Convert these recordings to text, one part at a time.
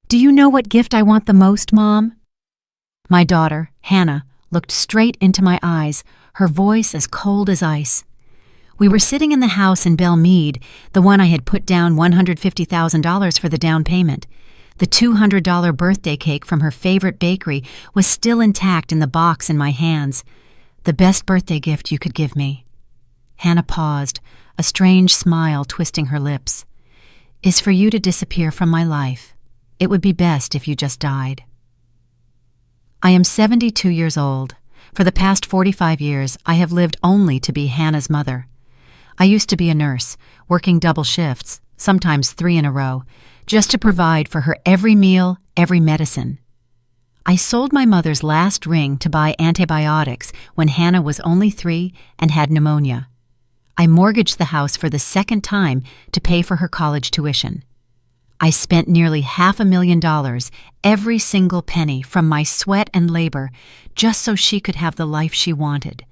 Do you know what gift I want the most, Mom? My daughter, Hannah, looked straight into my eyes, her voice as cold as ice. We were sitting in the house in Belle Meade, the one I had put down $150,000 for the down payment. The $200 birthday cake from her favorite bakery was still intact in the box in my hands. The best birthday gift you could give me. Hannah paused, a strange smile twisting her lips. Is for you to disappear from my life. It would be best if you just died. I am 72 years old. For the past 45 years, I have lived only to be Hannah's mother. I used to be a nurse, working double shifts, sometimes 3 in a row, just to provide for her every meal, every medicine. I sold my mother's last ring to buy antibiotics when Hannah was only 3 and had pneumonia. I mortgaged the house for the second time to pay for her college tuition. I spent nearly $500,000, every single penny from my sweat and labor, just so she could have the life she wanted.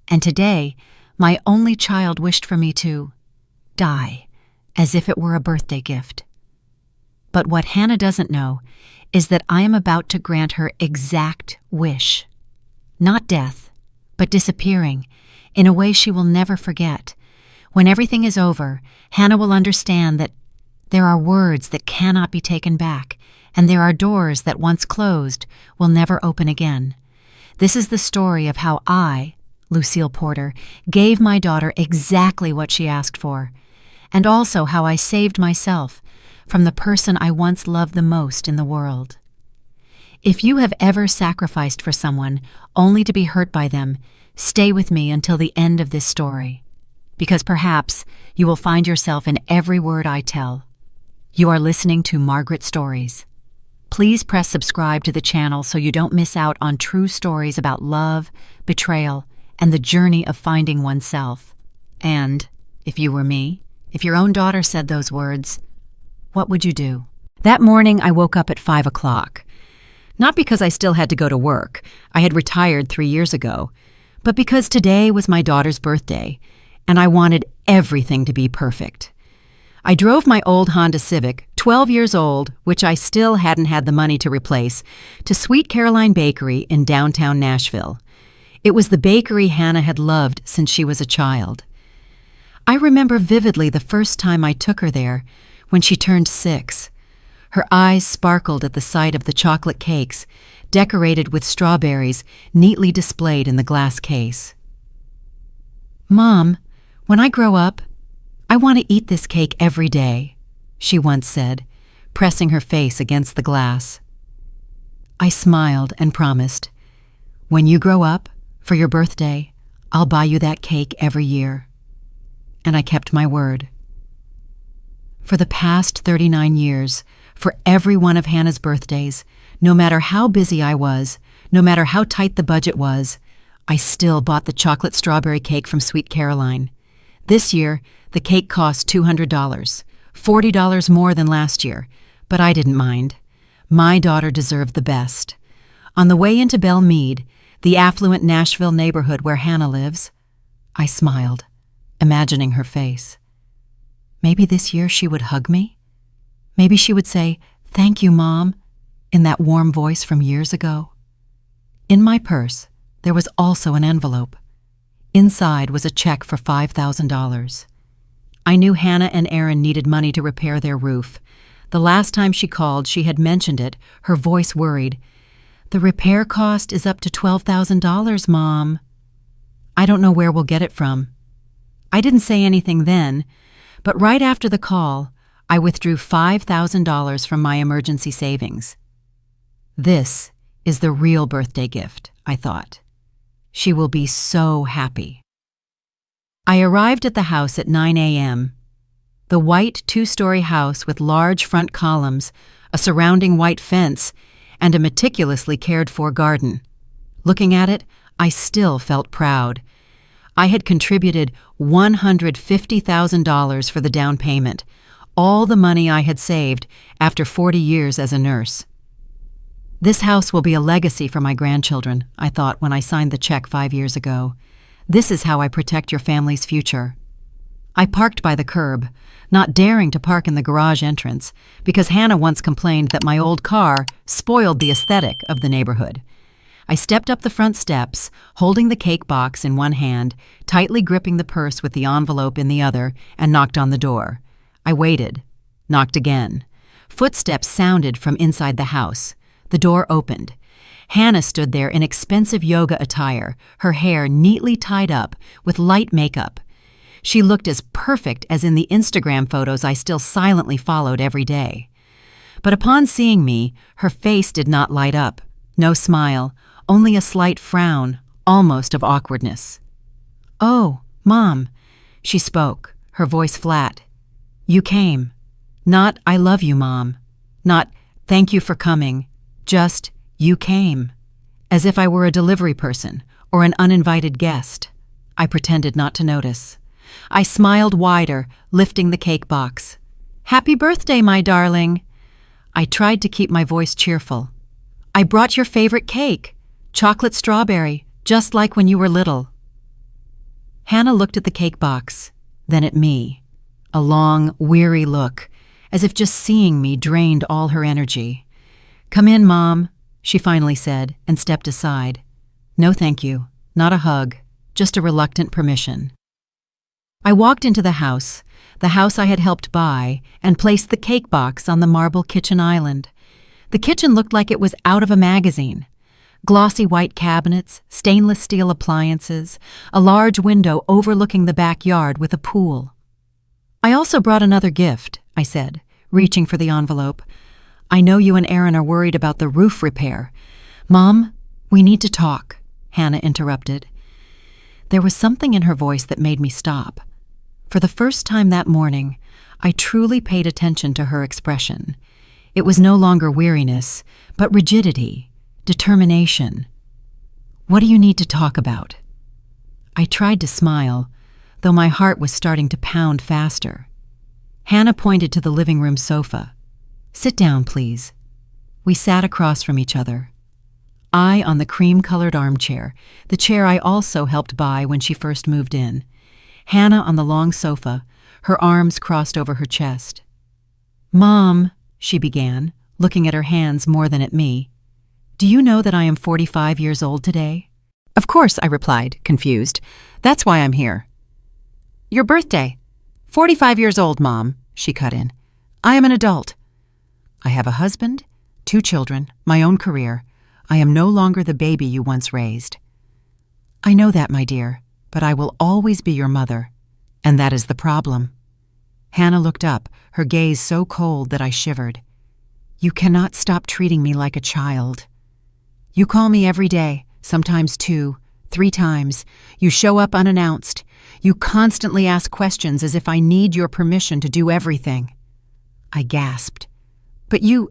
And today, my only child wished for me to die, as if it were a birthday gift. But what Hannah doesn't know is that I am about to grant her exact wish. Not death, but disappearing, in a way she will never forget. When everything is over, Hannah will understand that there are words that cannot be taken back, and there are doors that once closed will never open again. This is the story of how I, Lucille Porter, gave my daughter exactly what she asked for, and also how I saved myself from the person I once loved the most in the world. If you have ever sacrificed for someone only to be hurt by them, stay with me until the end of this story, because perhaps you will find yourself in every word I tell. You are listening to Margaret Stories. Please press subscribe to the channel so you don't miss out on true stories about love, betrayal, and the journey of finding oneself. And, if you were me, if your own daughter said those words, what would you do? That morning, I woke up at 5 o'clock. Not because I still had to go to work. I had retired 3 years ago. But because today was my daughter's birthday, and I wanted everything to be perfect. I drove my old Honda Civic, 12 years old, which I still hadn't had the money to replace, to Sweet Caroline Bakery in downtown Nashville. It was the bakery Hannah had loved since she was a child. I remember vividly the first time I took her there, when she turned 6. Her eyes sparkled at the sight of the chocolate cakes, decorated with strawberries neatly displayed in the glass case. "Mom, when I grow up, I want to eat this cake every day," she once said, pressing her face against the glass. I smiled and promised, "When you grow up, for your birthday, I'll buy you that cake every year." And I kept my word. For the past 39 years, for every one of Hannah's birthdays, no matter how busy I was, no matter how tight the budget was, I still bought the chocolate strawberry cake from Sweet Caroline. This year, the cake cost $200, $40 more than last year, but I didn't mind. My daughter deserved the best. On the way into Belle Meade, the affluent Nashville neighborhood where Hannah lives, I smiled, imagining her face. Maybe this year she would hug me? Maybe she would say, "Thank you, Mom," in that warm voice from years ago. In my purse, there was also an envelope. Inside was a check for $5,000. I knew Hannah and Aaron needed money to repair their roof. The last time she called, she had mentioned it, her voice worried. "The repair cost is up to $12,000, Mom." "I don't know where we'll get it from." I didn't say anything then, but right after the call, I withdrew $5,000 from my emergency savings. This is the real birthday gift, I thought. She will be so happy. I arrived at the house at 9 a.m. The white 2-story house with large front columns, a surrounding white fence, and a meticulously cared-for garden. Looking at it, I still felt proud. I had contributed $150,000 for the down payment, all the money I had saved after 40 years as a nurse. This house will be a legacy for my grandchildren, I thought when I signed the check 5 years ago. This is how I protect your family's future. I parked by the curb, not daring to park in the garage entrance because Hannah once complained that my old car spoiled the aesthetic of the neighborhood. I stepped up the front steps, holding the cake box in one hand, tightly gripping the purse with the envelope in the other, and knocked on the door. I waited, knocked again. Footsteps sounded from inside the house. The door opened. Hannah stood there in expensive yoga attire, her hair neatly tied up with light makeup. She looked as perfect as in the Instagram photos I still silently followed every day. But upon seeing me, her face did not light up. No smile, only a slight frown, almost of awkwardness. "Oh, Mom," she spoke, her voice flat. "You came. Not, 'I love you, Mom.' Not, 'Thank you for coming.' Just, 'You came.' As if I were a delivery person or an uninvited guest." I pretended not to notice. I smiled wider, lifting the cake box. "Happy birthday, my darling." I tried to keep my voice cheerful. "I brought your favorite cake, chocolate strawberry, just like when you were little." Hannah looked at the cake box, then at me. A long, weary look, as if just seeing me drained all her energy. "Come in, Mom," she finally said, and stepped aside. "No thank you, not a hug, just a reluctant permission." I walked into the house I had helped buy, and placed the cake box on the marble kitchen island. The kitchen looked like it was out of a magazine. Glossy white cabinets, stainless steel appliances, a large window overlooking the backyard with a pool. "I also brought another gift," I said, reaching for the envelope. "I know you and Aaron are worried about the roof repair." "Mom, we need to talk," Hannah interrupted. There was something in her voice that made me stop. For the first time that morning, I truly paid attention to her expression. It was no longer weariness, but rigidity, determination. "What do you need to talk about?" I tried to smile, though my heart was starting to pound faster. Hannah pointed to the living room sofa. "Sit down, please." We sat across from each other. I on the cream-colored armchair, the chair I also helped buy when she first moved in. Hannah on the long sofa, her arms crossed over her chest. "Mom," she began, looking at her hands more than at me, "do you know that I am 45 years old today?" "Of course," I replied, confused. "That's why I'm here." "Your birthday." 45 years old, Mom," she cut in. "I am an adult. I have a husband, 2 children, my own career. I am no longer the baby you once raised." "I know that, my dear, but I will always be your mother, and that is the problem." Hannah looked up, her gaze so cold that I shivered. "You cannot stop treating me like a child. You call me every day, sometimes 2, 3 times. You show up unannounced. You constantly ask questions as if I need your permission to do everything." I gasped. "But you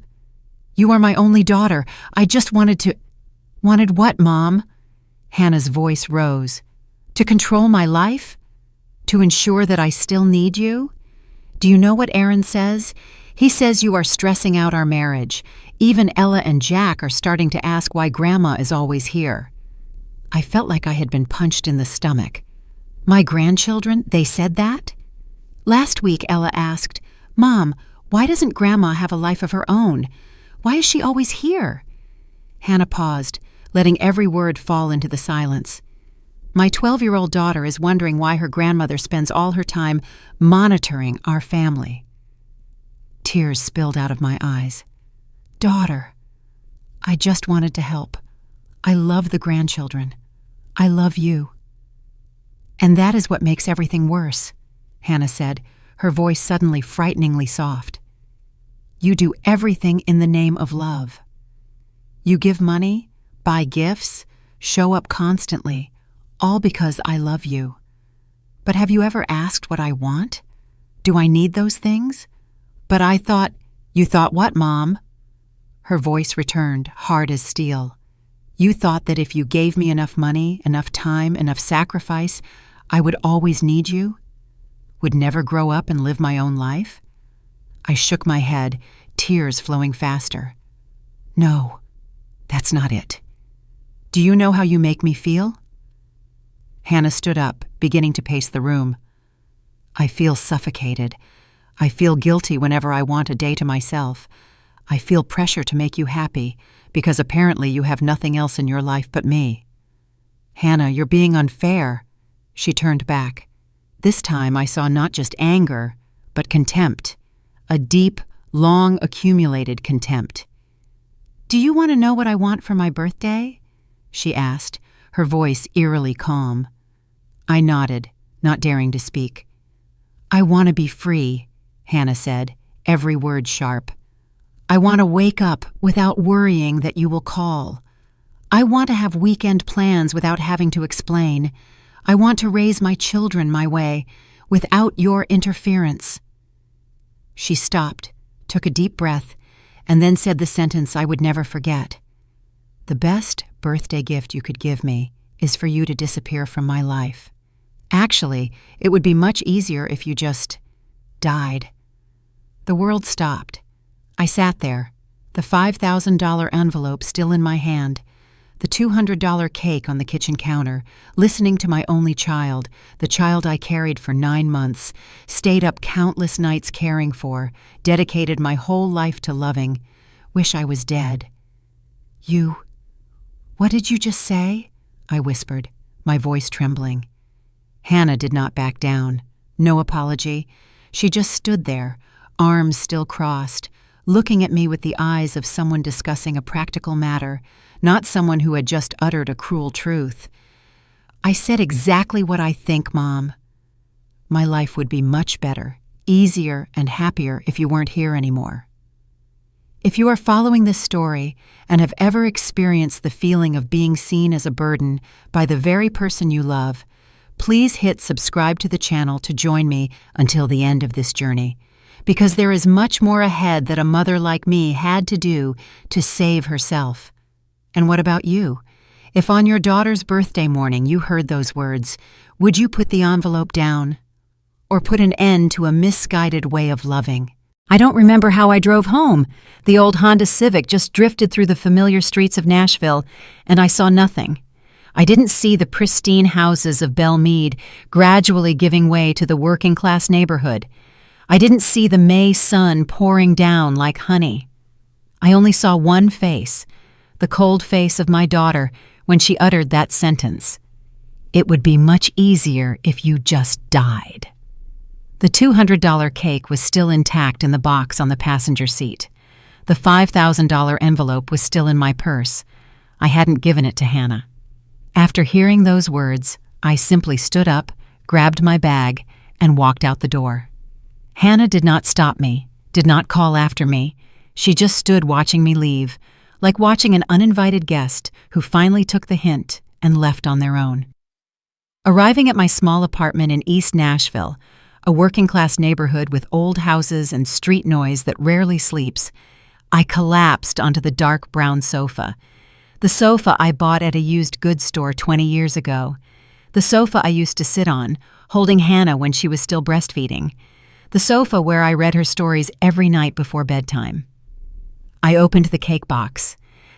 are my only daughter. I just wanted to—" "Wanted what, Mom?" Hannah's voice rose. "To control my life? To ensure that I still need you? Do you know what Aaron says? He says you are stressing out our marriage. Even Ella and Jack are starting to ask why Grandma is always here." I felt like I had been punched in the stomach. "My grandchildren, they said that?" "Last week Ella asked, 'Mom, why doesn't Grandma have a life of her own? Why is she always here?'" Hannah paused, letting every word fall into the silence. "My 12-year-old daughter is wondering why her grandmother spends all her time monitoring our family." Tears spilled out of my eyes. "Daughter, I just wanted to help. I love the grandchildren. I love you." "And that is what makes everything worse," Hannah said, her voice suddenly frighteningly soft. "You do everything in the name of love. You give money, buy gifts, show up constantly, all because I love you. But have you ever asked what I want? Do I need those things? But I thought—" "You thought what, Mom?" Her voice returned, hard as steel. "You thought that if you gave me enough money, enough time, enough sacrifice, I would always need you? Would never grow up and live my own life?" I shook my head, tears flowing faster. "No, that's not it. Do you know how you make me feel?" Hannah stood up, beginning to pace the room. I feel suffocated. I feel guilty whenever I want a day to myself. I feel pressure to make you happy, because apparently you have nothing else in your life but me. Hannah, you're being unfair. She turned back. This time I saw not just anger, but contempt. A deep, long accumulated contempt. Do you want to know what I want for my birthday? She asked, her voice eerily calm. I nodded, not daring to speak. I want to be free, Hannah said, every word sharp. I want to wake up without worrying that you will call. I want to have weekend plans without having to explain. I want to raise my children my way, without your interference. She stopped, took a deep breath, and then said the sentence I would never forget. The best birthday gift you could give me is for you to disappear from my life. Actually, it would be much easier if you just died. The world stopped. I sat there, the $5,000 envelope still in my hand, the $200 cake on the kitchen counter, listening to my only child, the child I carried for 9 months, stayed up countless nights caring for, dedicated my whole life to loving, wish I was dead. What did you just say? I whispered, my voice trembling. Hannah did not back down. No apology. She just stood there, arms still crossed, looking at me with the eyes of someone discussing a practical matter, not someone who had just uttered a cruel truth. I said exactly what I think, Mom. My life would be much better, easier, and happier if you weren't here anymore. If you are following this story and have ever experienced the feeling of being seen as a burden by the very person you love, please hit subscribe to the channel to join me until the end of this journey, because there is much more ahead that a mother like me had to do to save herself. And what about you? If on your daughter's birthday morning you heard those words, would you put the envelope down? Or put an end to a misguided way of loving? I don't remember how I drove home. The old Honda Civic just drifted through the familiar streets of Nashville, and I saw nothing. I didn't see the pristine houses of Belle Meade gradually giving way to the working-class neighborhood. I didn't see the May sun pouring down like honey. I only saw one face, the cold face of my daughter when she uttered that sentence. It would be much easier if you just died. The $200 cake was still intact in the box on the passenger seat. The $5,000 envelope was still in my purse. I hadn't given it to Hannah. After hearing those words, I simply stood up, grabbed my bag, and walked out the door. Hannah did not stop me, did not call after me. She just stood watching me leave, like watching an uninvited guest who finally took the hint and left on their own. Arriving at my small apartment in East Nashville, a working-class neighborhood with old houses and street noise that rarely sleeps, I collapsed onto the dark brown sofa. The sofa I bought at a used goods store 20 years ago. The sofa I used to sit on, holding Hannah when she was still breastfeeding. The sofa where I read her stories every night before bedtime. I opened the cake box.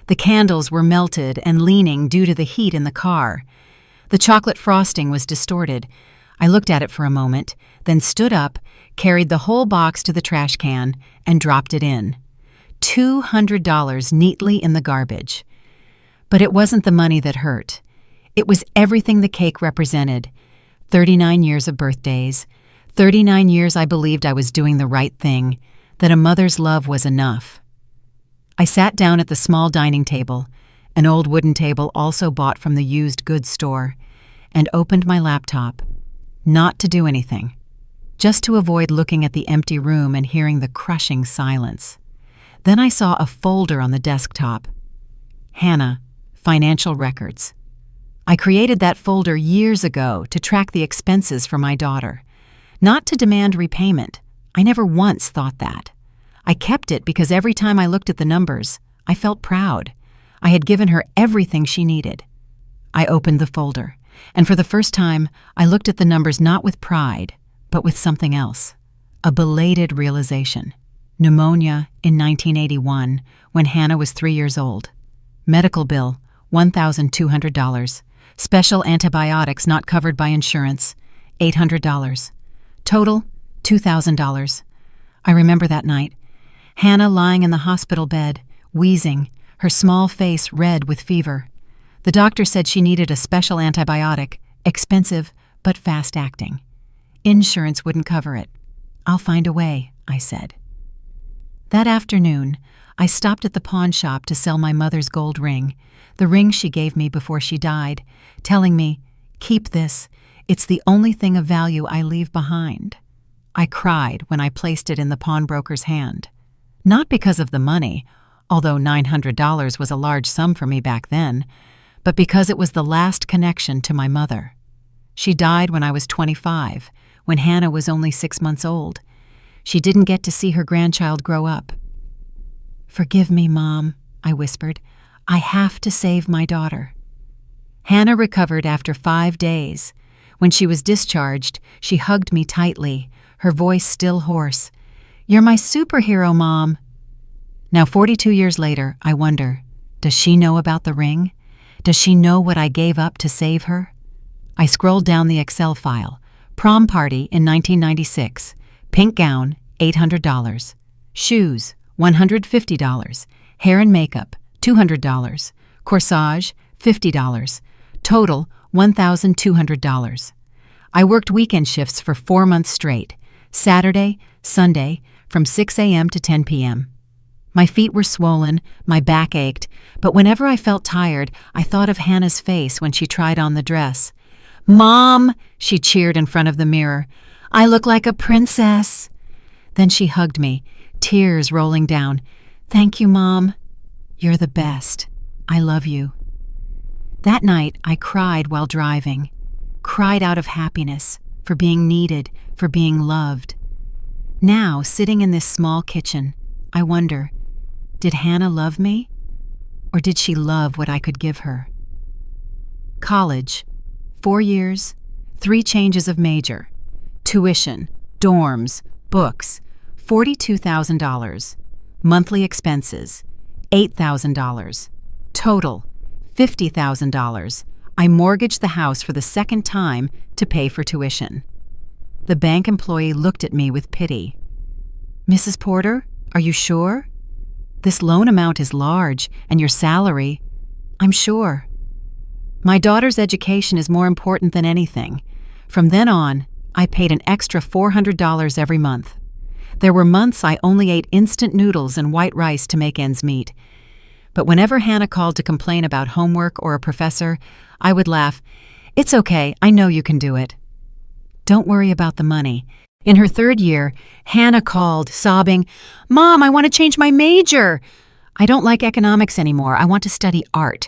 The candles were melted and leaning due to the heat in the car. The chocolate frosting was distorted. I looked at it for a moment, then stood up, carried the whole box to the trash can, and dropped it in. $200 neatly in the garbage. But it wasn't the money that hurt. It was everything the cake represented. 39 years of birthdays. 39 years I believed I was doing the right thing, that a mother's love was enough. I sat down at the small dining table, an old wooden table also bought from the used goods store, and opened my laptop. Not to do anything, just to avoid looking at the empty room and hearing the crushing silence. Then I saw a folder on the desktop. Hannah, Financial Records. I created that folder years ago to track the expenses for my daughter. Not to demand repayment. I never once thought that. I kept it because every time I looked at the numbers, I felt proud. I had given her everything she needed. I opened the folder, and for the first time, I looked at the numbers not with pride, but with something else. A belated realization. Pneumonia in 1981, when Hannah was 3 years old. Medical bill, $1,200. Special antibiotics not covered by insurance, $800. Total, $2,000. I remember that night. Hannah lying in the hospital bed, wheezing, her small face red with fever. The doctor said she needed a special antibiotic, expensive but fast-acting. Insurance wouldn't cover it. I'll find a way, I said. That afternoon, I stopped at the pawn shop to sell my mother's gold ring, the ring she gave me before she died, telling me, "Keep this. It's the only thing of value I leave behind." I cried when I placed it in the pawnbroker's hand. Not because of the money, although $900 was a large sum for me back then, but because it was the last connection to my mother. She died when I was 25, when Hannah was only 6 months old. She didn't get to see her grandchild grow up. "Forgive me, Mom," I whispered. "I have to save my daughter." Hannah recovered after 5 days. When she was discharged, she hugged me tightly, her voice still hoarse. "You're my superhero, Mom." Now, 42 years later, I wonder, does she know about the ring? Does she know what I gave up to save her? I scrolled down the Excel file. Prom party in 1996. Pink gown, $800. Shoes, $150. Hair and makeup, $200. Corsage, $50. Total, $1,200. I worked weekend shifts for 4 months straight, Saturday, Sunday, from 6 a.m. to 10 p.m. My feet were swollen, my back ached, but whenever I felt tired, I thought of Hannah's face when she tried on the dress. "Mom," she cheered in front of the mirror, "I look like a princess." Then she hugged me, tears rolling down. "Thank you, Mom. You're the best. I love you." That night, I cried while driving, cried out of happiness, for being needed, for being loved. Now, sitting in this small kitchen, I wonder, did Hannah love me? Or did she love what I could give her? College, 4 years, 3 changes of major, tuition, dorms, books, $42,000, monthly expenses, $8,000, total, $50,000. I mortgaged the house for the second time to pay for tuition. The bank employee looked at me with pity. "Mrs. Porter, are you sure? This loan amount is large, and your salary..." "I'm sure. My daughter's education is more important than anything." From then on, I paid an extra $400 every month. There were months I only ate instant noodles and white rice to make ends meet. But whenever Hannah called to complain about homework or a professor, I would laugh, "It's okay, I know you can do it." Don't worry about the money. In her 3rd year, Hannah called, sobbing, "Mom, I want to change my major. I don't like economics anymore. I want to study art."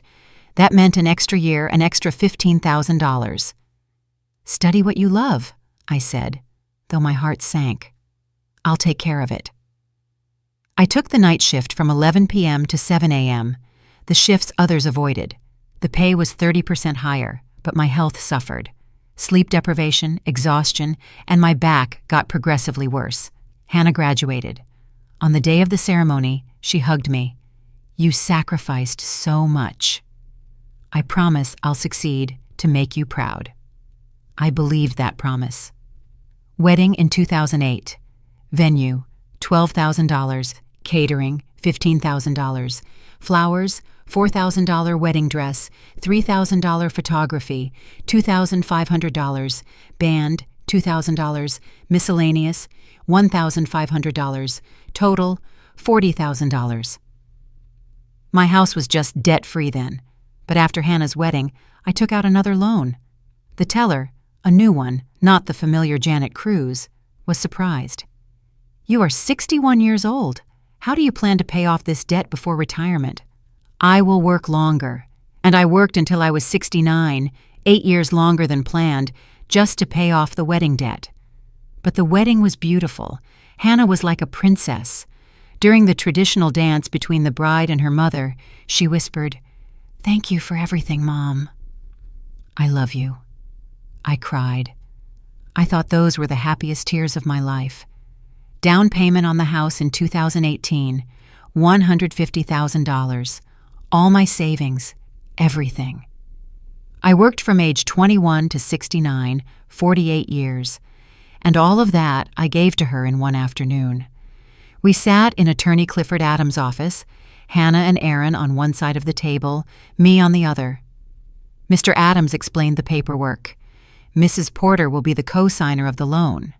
That meant an extra year, an extra $15,000. "Study what you love," I said, though my heart sank. "I'll take care of it." I took the night shift from 11 p.m. to 7 a.m., the shifts others avoided. The pay was 30% higher, but my health suffered. Sleep deprivation, exhaustion, and my back got progressively worse. Hannah graduated. On the day of the ceremony, she hugged me. "You sacrificed so much. I promise I'll succeed to make you proud." I believed that promise. Wedding in 2008. Venue, $12,000. Catering, $15,000. Flowers, $4,000 wedding dress, $3,000 photography, $2,500. Band, $2,000. Miscellaneous, $1,500. Total, $40,000. My house was just debt-free then, but after Hannah's wedding, I took out another loan. The teller, a new one, not the familiar Janet Cruz, was surprised. "You are 61 years old. How do you plan to pay off this debt before retirement?" "I will work longer." And I worked until I was 69, 8 years longer than planned, just to pay off the wedding debt. But the wedding was beautiful. Hannah was like a princess. During the traditional dance between the bride and her mother, she whispered, "Thank you for everything, Mom." "I love you." I cried. I thought those were the happiest tears of my life. Down payment on the house in 2018, $150,000. All my savings, everything. I worked from age 21 to 69, 48 years. and all of that I gave to her in one afternoon. We sat in Attorney Clifford Adams' office, Hannah and Aaron on one side of the table, me on the other. Mr. Adams explained the paperwork. Mrs. Porter will be the co-signer of the loan.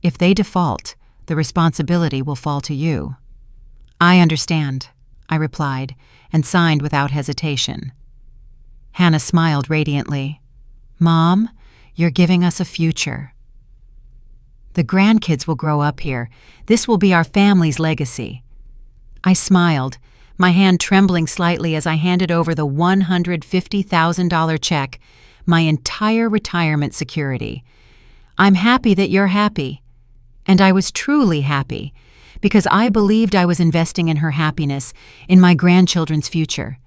If they default, the responsibility will fall to you. I understand, I replied, and signed without hesitation. Hannah smiled radiantly. Mom, you're giving us a future. The grandkids will grow up here. This will be our family's legacy. I smiled, my hand trembling slightly as I handed over the $150,000 check, my entire retirement security. I'm happy that you're happy. And I was truly happy, because I believed I was investing in her happiness, in my grandchildren's future.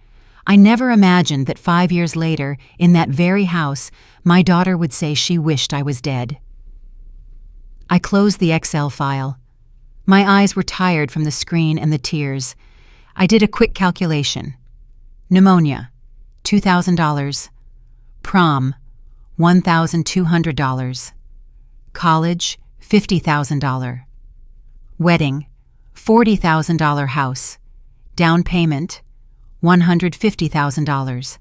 I never imagined that 5 years later, in that very house, my daughter would say she wished I was dead. I closed the Excel file. My eyes were tired from the screen and the tears. I did a quick calculation. Pneumonia, $2,000. Prom, $1,200. College, $50,000. Wedding, $40,000 house. Down payment, $150,000.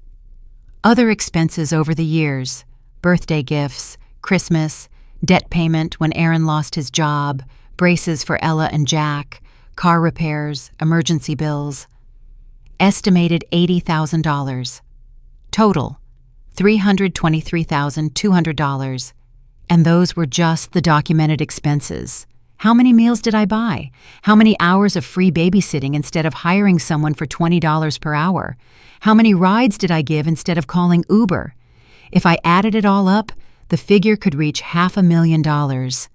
Other expenses over the years, birthday gifts, Christmas, debt payment when Aaron lost his job, braces for Ella and Jack, car repairs, emergency bills. Estimated $80,000. Total, $323,200. And those were just the documented expenses. How many meals did I buy? How many hours of free babysitting instead of hiring someone for $20 per hour? How many rides did I give instead of calling Uber? If I added it all up, the figure could reach $500,000.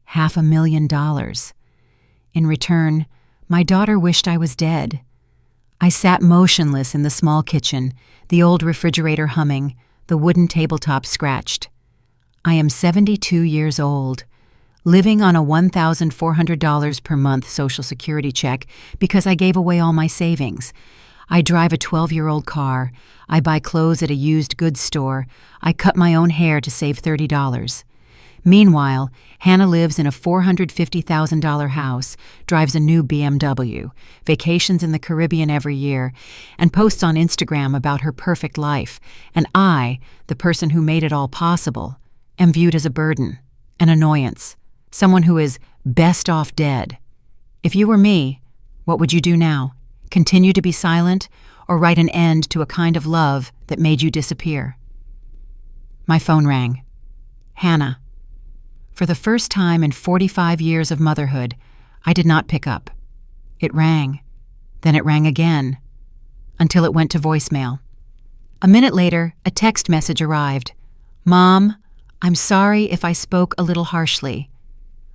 $500,000. In return, my daughter wished I was dead. I sat motionless in the small kitchen, the old refrigerator humming, the wooden tabletop scratched. I am 72 years old, living on a $1,400 per month Social Security check because I gave away all my savings. I drive a 12-year-old car. I buy clothes at a used goods store. I cut my own hair to save $30. Meanwhile, Hannah lives in a $450,000 house, drives a new BMW, vacations in the Caribbean every year, and posts on Instagram about her perfect life. And I, the person who made it all possible, am viewed as a burden, an annoyance, someone who is best off dead. If you were me, what would you do now? Continue to be silent, or write an end to a kind of love that made you disappear? My phone rang. Hannah. For the first time in 45 years of motherhood, I did not pick up. It rang. Then it rang again, until it went to voicemail. A minute later, a text message arrived. Mom, I'm sorry if I spoke a little harshly,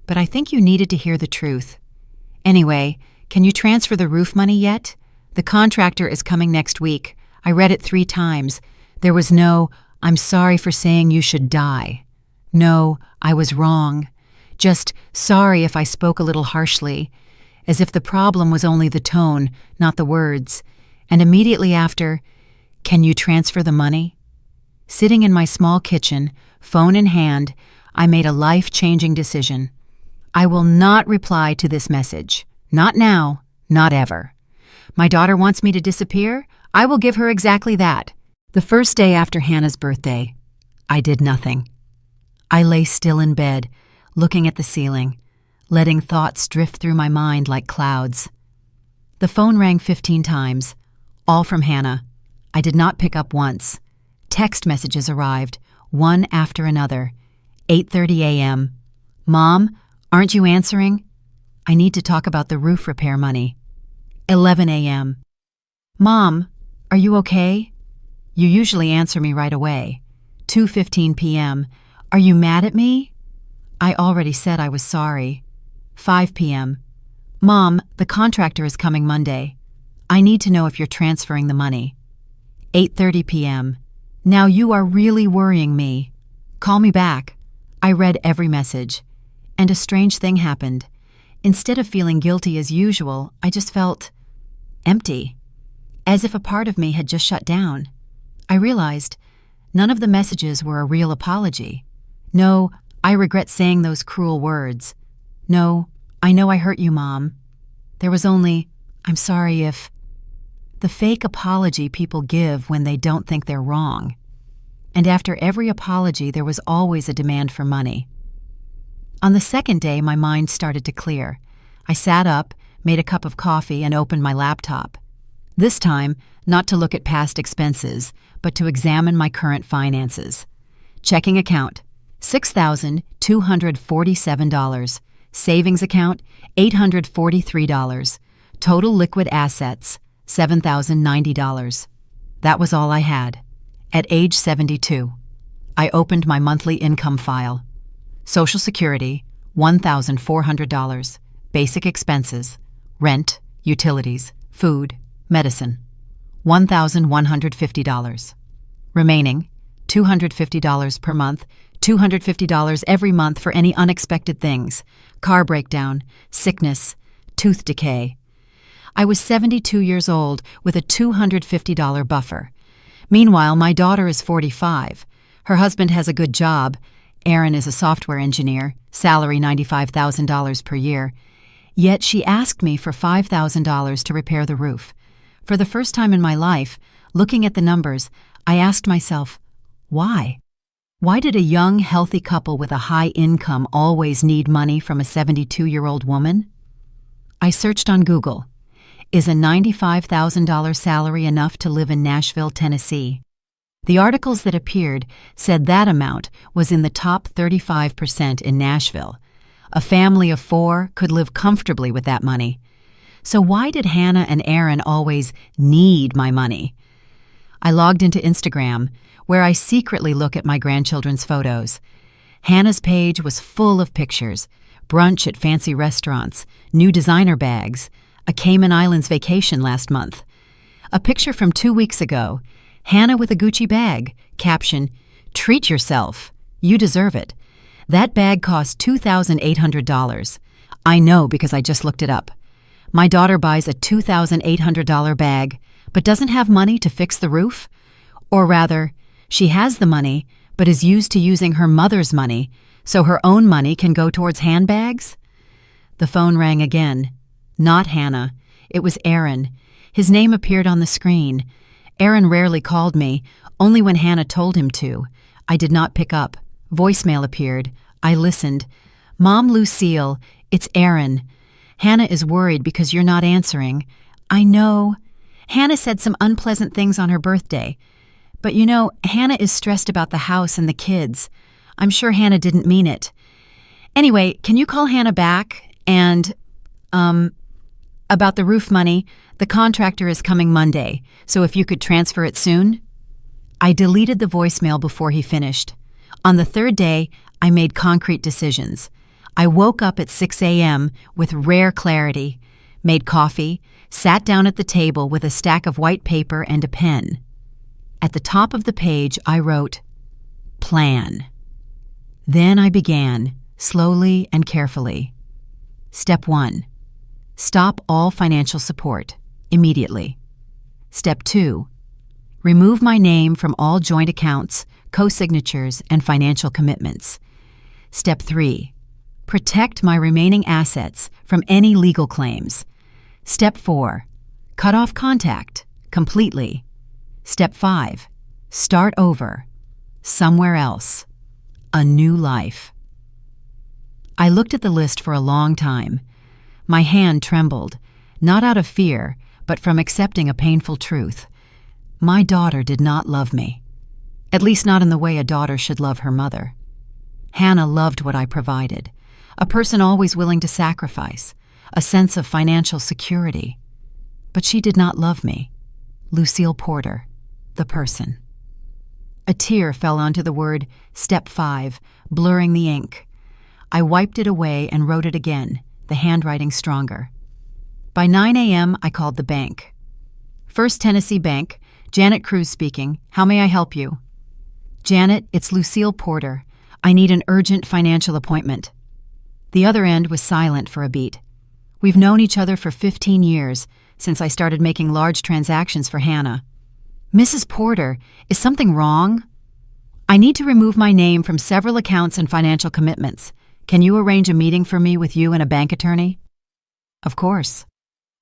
but I think you needed to hear the truth. Anyway, can you transfer the roof money yet? The contractor is coming next week. I read it 3 times. There was no, I'm sorry for saying you should die. No, I was wrong. Just sorry if I spoke a little harshly, as if the problem was only the tone, not the words. And immediately after, can you transfer the money? Sitting in my small kitchen, phone in hand, I made a life-changing decision. I will not reply to this message. Not now, not ever. My daughter wants me to disappear? I will give her exactly that. The first day after Hannah's birthday, I did nothing. I lay still in bed, looking at the ceiling, letting thoughts drift through my mind like clouds. The phone rang 15 times, all from Hannah. I did not pick up once. Text messages arrived, one after another. 8:30 a.m. Mom, aren't you answering? I need to talk about the roof repair money. 11 a.m. Mom, are you okay? You usually answer me right away. 2:15 p.m. Are you mad at me? I already said I was sorry. 5 p.m. Mom, the contractor is coming Monday. I need to know if you're transferring the money. 8:30 p.m. Now you are really worrying me. Call me back. I read every message. And a strange thing happened. Instead of feeling guilty as usual, I just felt empty, as if a part of me had just shut down. I realized none of the messages were a real apology. No, I regret saying those cruel words. No, I know I hurt you, Mom. There was only, I'm sorry if... The fake apology people give when they don't think they're wrong. And after every apology, there was always a demand for money. On the second day, my mind started to clear. I sat up, made a cup of coffee, and opened my laptop. This time, not to look at past expenses, but to examine my current finances. Checking account, $6,247. Savings account, $843. Total liquid assets, $7,090. That was all I had. At age 72, I opened my monthly income file. Social Security, $1,400. Basic expenses, rent, utilities, food, medicine, $1,150. Remaining, $250 per month, $250 every month for any unexpected things, car breakdown, sickness, tooth decay. I was 72 years old with a $250 buffer. Meanwhile, my daughter is 45. Her husband has a good job. Aaron is a software engineer, salary $95,000 per year. Yet she asked me for $5,000 to repair the roof. For the first time in my life, looking at the numbers, I asked myself, why? Why did a young, healthy couple with a high income always need money from a 72-year-old woman? I searched on Google. Is a $95,000 salary enough to live in Nashville, Tennessee? The articles that appeared said that amount was in the top 35% in Nashville. A family of 4 could live comfortably with that money. So why did Hannah and Aaron always need my money? I logged into Instagram, where I secretly look at my grandchildren's photos. Hannah's page was full of pictures, brunch at fancy restaurants, new designer bags, a Cayman Islands vacation last month. A picture from 2 weeks ago, Hannah with a Gucci bag, caption, "Treat yourself. You deserve it." That bag cost $2,800. I know because I just looked it up. My daughter buys a $2,800 bag, but doesn't have money to fix the roof? Or rather, she has the money, but is used to using her mother's money, so her own money can go towards handbags? The phone rang again. Not Hannah. It was Aaron. His name appeared on the screen. Aaron rarely called me, only when Hannah told him to. I did not pick up. Voicemail appeared. I listened. "Mom, Lucille, it's Aaron. Hannah is worried because you're not answering." "I know. Hannah said some unpleasant things on her birthday. But you know, Hannah is stressed about the house and the kids. I'm sure Hannah didn't mean it. Anyway, can you call Hannah back? And, about the roof money, the contractor is coming Monday, so if you could transfer it soon?" I deleted the voicemail before he finished. On the third day, I made concrete decisions. I woke up at 6 a.m. with rare clarity, made coffee, sat down at the table with a stack of white paper and a pen. At the top of the page, I wrote, "Plan." Then I began, slowly and carefully. Step 1. Stop all financial support, immediately. Step 2. Remove my name from all joint accounts, co-signatures, and financial commitments. Step 3. Protect my remaining assets from any legal claims. Step 4. Cut off contact, completely. Step 5. Start over, somewhere else, a new life. I looked at the list for a long time. My hand trembled, not out of fear, but from accepting a painful truth. My daughter did not love me, at least not in the way a daughter should love her mother. Hannah loved what I provided, a person always willing to sacrifice, a sense of financial security. But she did not love me, Lucille Porter, the person. A tear fell onto the word Step 5, blurring the ink. I wiped it away and wrote it again, the handwriting stronger. By 9 a.m., I called the bank. First Tennessee Bank, Janet Cruz speaking. How may I help you? Janet, it's Lucille Porter. I need an urgent financial appointment. The other end was silent for a beat. We've known each other for 15 years, since I started making large transactions for Hannah. Mrs. Porter, is something wrong? I need to remove my name from several accounts and financial commitments. Can you arrange a meeting for me with you and a bank attorney? Of course.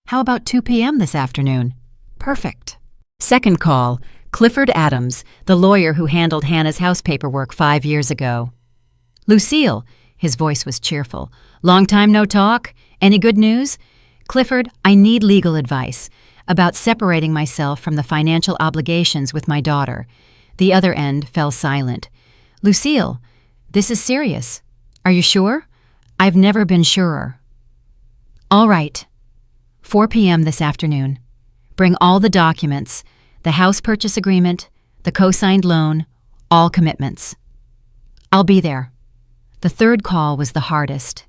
How about 2 p.m. this afternoon? Perfect. Second call, Clifford Adams, the lawyer who handled Hannah's house paperwork 5 years ago. Lucille, his voice was cheerful. Long time no talk? Any good news? Clifford, I need legal advice about separating myself from the financial obligations with my daughter. The other end fell silent. Lucille, this is serious. Are you sure? I've never been surer. All right. 4 p.m. this afternoon. Bring all the documents, the house purchase agreement, the co-signed loan, all commitments. I'll be there. The third call was the hardest.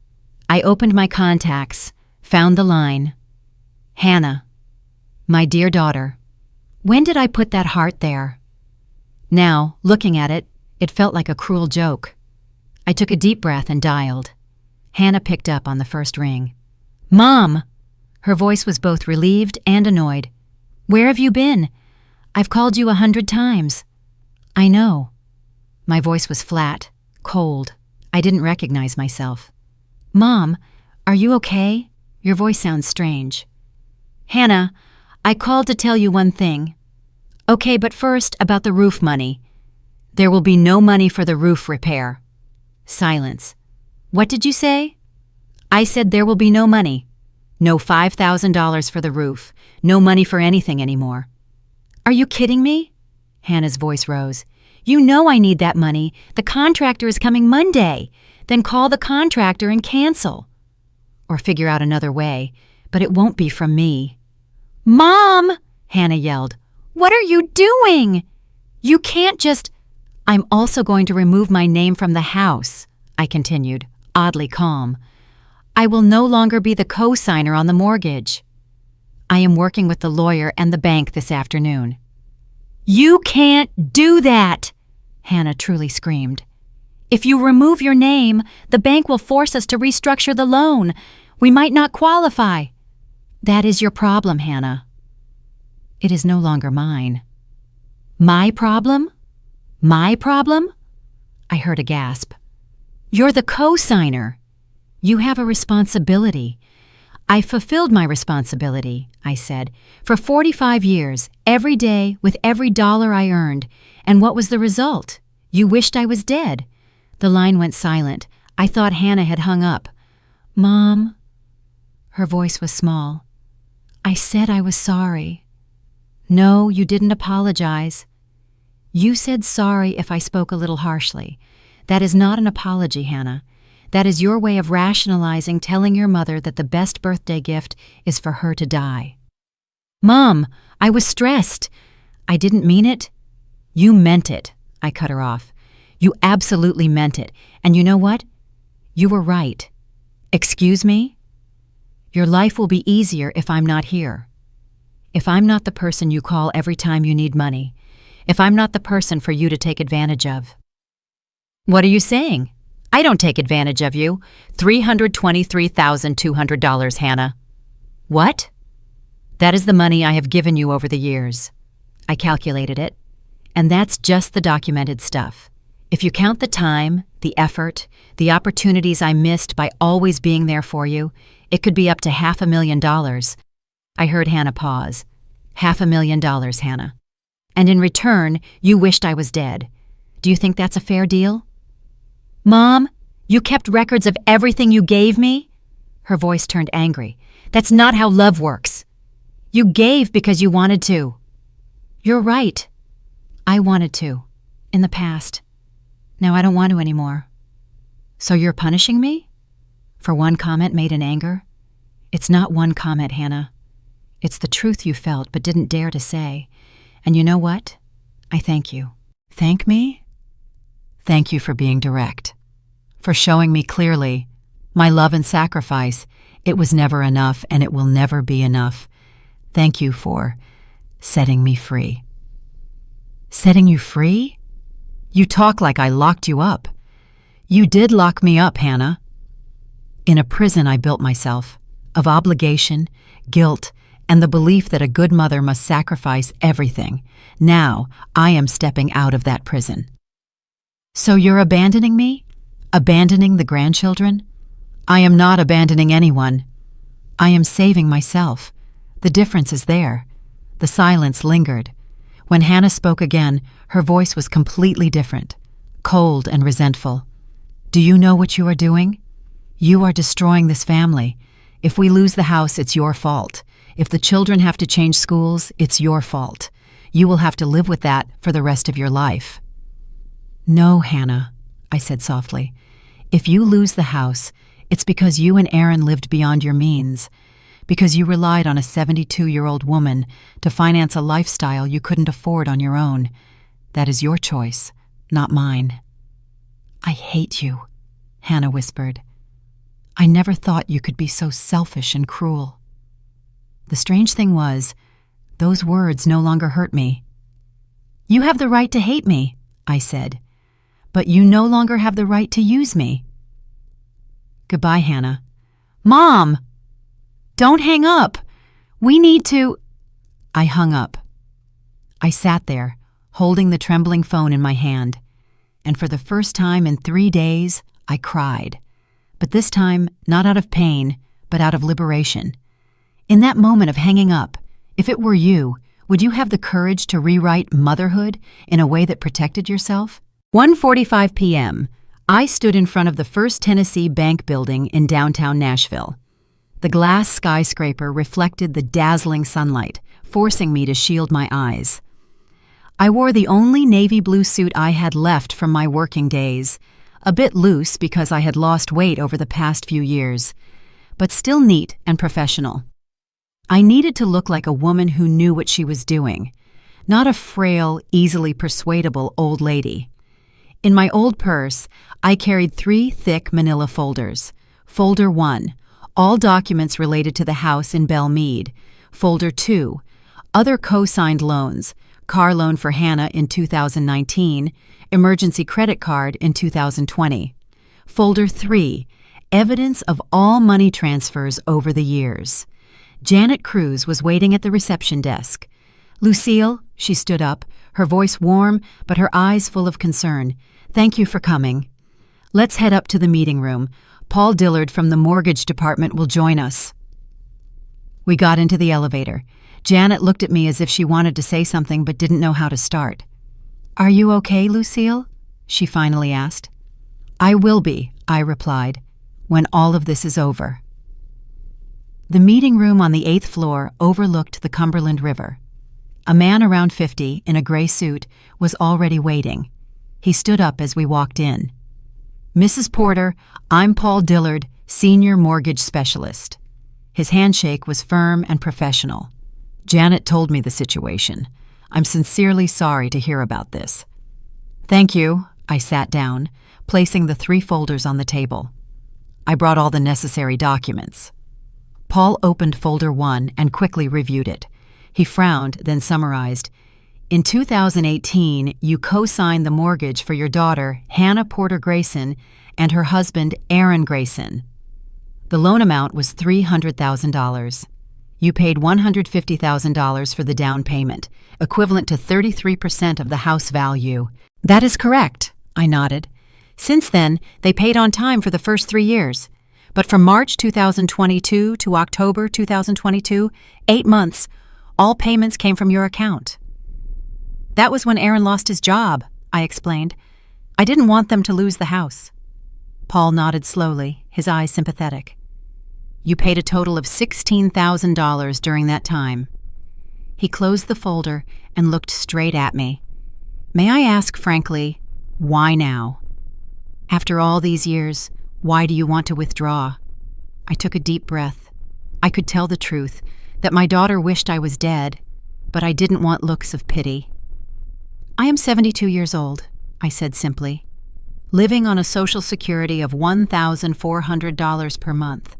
I opened my contacts, found the line. Hannah, my dear daughter. When did I put that heart there? Now, looking at it, it felt like a cruel joke. I took a deep breath and dialed. Hannah picked up on the first ring. Mom! Her voice was both relieved and annoyed. Where have you been? I've called you 100 times. I know. My voice was flat, cold. I didn't recognize myself. Mom, are you okay? Your voice sounds strange. Hannah, I called to tell you one thing. Okay, but first about the roof money. There will be no money for the roof repair. Silence. What did you say? I said there will be no money. No $5,000 for the roof. No money for anything anymore. Are you kidding me? Hannah's voice rose. You know I need that money. The contractor is coming Monday. Then call the contractor and cancel. Or figure out another way, but it won't be from me. Mom! Hannah yelled. What are you doing? You can't just... I'm also going to remove my name from the house, I continued, oddly calm. I will no longer be the co-signer on the mortgage. I am working with the lawyer and the bank this afternoon. You can't do that, Hannah truly screamed. If you remove your name, the bank will force us to restructure the loan. We might not qualify. That is your problem, Hannah. It is no longer mine. My problem? My problem? I heard a gasp. You're the co-signer. You have a responsibility. I fulfilled my responsibility, I said, for 45 years, every day, with every dollar I earned. And what was the result? You wished I was dead. The line went silent. I thought Hannah had hung up. Mom? Her voice was small. I said I was sorry. No, you didn't apologize. You said sorry if I spoke a little harshly. That is not an apology, Hannah. That is your way of rationalizing telling your mother that the best birthday gift is for her to die. Mom, I was stressed. I didn't mean it. You meant it, I cut her off. You absolutely meant it. And you know what? You were right. Excuse me? Your life will be easier if I'm not here. If I'm not the person you call every time you need money. If I'm not the person for you to take advantage of. What are you saying? I don't take advantage of you. $323,200, Hannah. What? That is the money I have given you over the years. I calculated it. And that's just the documented stuff. If you count the time, the effort, the opportunities I missed by always being there for you, it could be up to $500,000. I heard Hannah pause. $500,000, Hannah. And in return, you wished I was dead. Do you think that's a fair deal? Mom, you kept records of everything you gave me? Her voice turned angry. That's not how love works. You gave because you wanted to. You're right. I wanted to. In the past. Now I don't want to anymore. So you're punishing me? For one comment made in anger? It's not one comment, Hannah. It's the truth you felt but didn't dare to say. And you know what? I thank you. Thank me? Thank you for being direct. For showing me clearly my love and sacrifice. It was never enough and it will never be enough. Thank you for setting me free. Setting you free? You talk like I locked you up. You did lock me up, Hannah. In a prison I built myself, of obligation, guilt, and the belief that a good mother must sacrifice everything. Now I am stepping out of that prison. So you're abandoning me? Abandoning the grandchildren? I am not abandoning anyone. I am saving myself. The difference is there. The silence lingered. When Hannah spoke again, her voice was completely different, cold and resentful. Do you know what you are doing? You are destroying this family. If we lose the house, it's your fault. If the children have to change schools, it's your fault. You will have to live with that for the rest of your life. No, Hannah, I said softly. If you lose the house, it's because you and Aaron lived beyond your means, because you relied on a 72-year-old woman to finance a lifestyle you couldn't afford on your own. That is your choice, not mine. I hate you, Hannah whispered. I never thought you could be so selfish and cruel. The strange thing was, those words no longer hurt me. You have the right to hate me, I said, but you no longer have the right to use me. Goodbye, Hannah. Mom! Don't hang up! We need to... I hung up. I sat there, holding the trembling phone in my hand, and for the first time in 3 days, I cried. But this time, not out of pain, but out of liberation. In that moment of hanging up, if it were you, would you have the courage to rewrite motherhood in a way that protected yourself? 1:45 p.m. I stood in front of the First Tennessee Bank building in downtown Nashville. The glass skyscraper reflected the dazzling sunlight, forcing me to shield my eyes. I wore the only navy blue suit I had left from my working days, a bit loose because I had lost weight over the past few years, but still neat and professional. I needed to look like a woman who knew what she was doing, not a frail, easily persuadable old lady. In my old purse, I carried 3 thick manila folders. Folder 1, all documents related to the house in Belle Meade. Folder 2, other co-signed loans, car loan for Hannah in 2019, emergency credit card in 2020. Folder 3, evidence of all money transfers over the years. Janet Cruz was waiting at the reception desk. Lucille, she stood up, her voice warm but her eyes full of concern. Thank you for coming. Let's head up to the meeting room. Paul Dillard from the mortgage department will join us. We got into the elevator. Janet looked at me as if she wanted to say something but didn't know how to start. Are you okay, Lucille? She finally asked. I will be, I replied, when all of this is over. The meeting room on the 8th floor overlooked the Cumberland River. A man around 50, in a gray suit, was already waiting. He stood up as we walked in. Mrs. Porter, I'm Paul Dillard, Senior Mortgage Specialist. His handshake was firm and professional. Janet told me the situation. I'm sincerely sorry to hear about this. Thank you, I sat down, placing the 3 folders on the table. I brought all the necessary documents. Paul opened folder 1 and quickly reviewed it. He frowned, then summarized. In 2018, you co-signed the mortgage for your daughter, Hannah Porter Grayson, and her husband, Aaron Grayson. The loan amount was $300,000. You paid $150,000 for the down payment, equivalent to 33% of the house value. That is correct, I nodded. Since then, they paid on time for the first 3 years. But from March 2022 to October 2022, 8 months, all payments came from your account. That was when Aaron lost his job, I explained. I didn't want them to lose the house. Paul nodded slowly, his eyes sympathetic. You paid a total of $16,000 during that time. He closed the folder and looked straight at me. May I ask frankly, why now? After all these years, why do you want to withdraw? I took a deep breath. I could tell the truth, that my daughter wished I was dead, but I didn't want looks of pity. I am 72 years old, I said simply, living on a Social Security of $1,400 per month.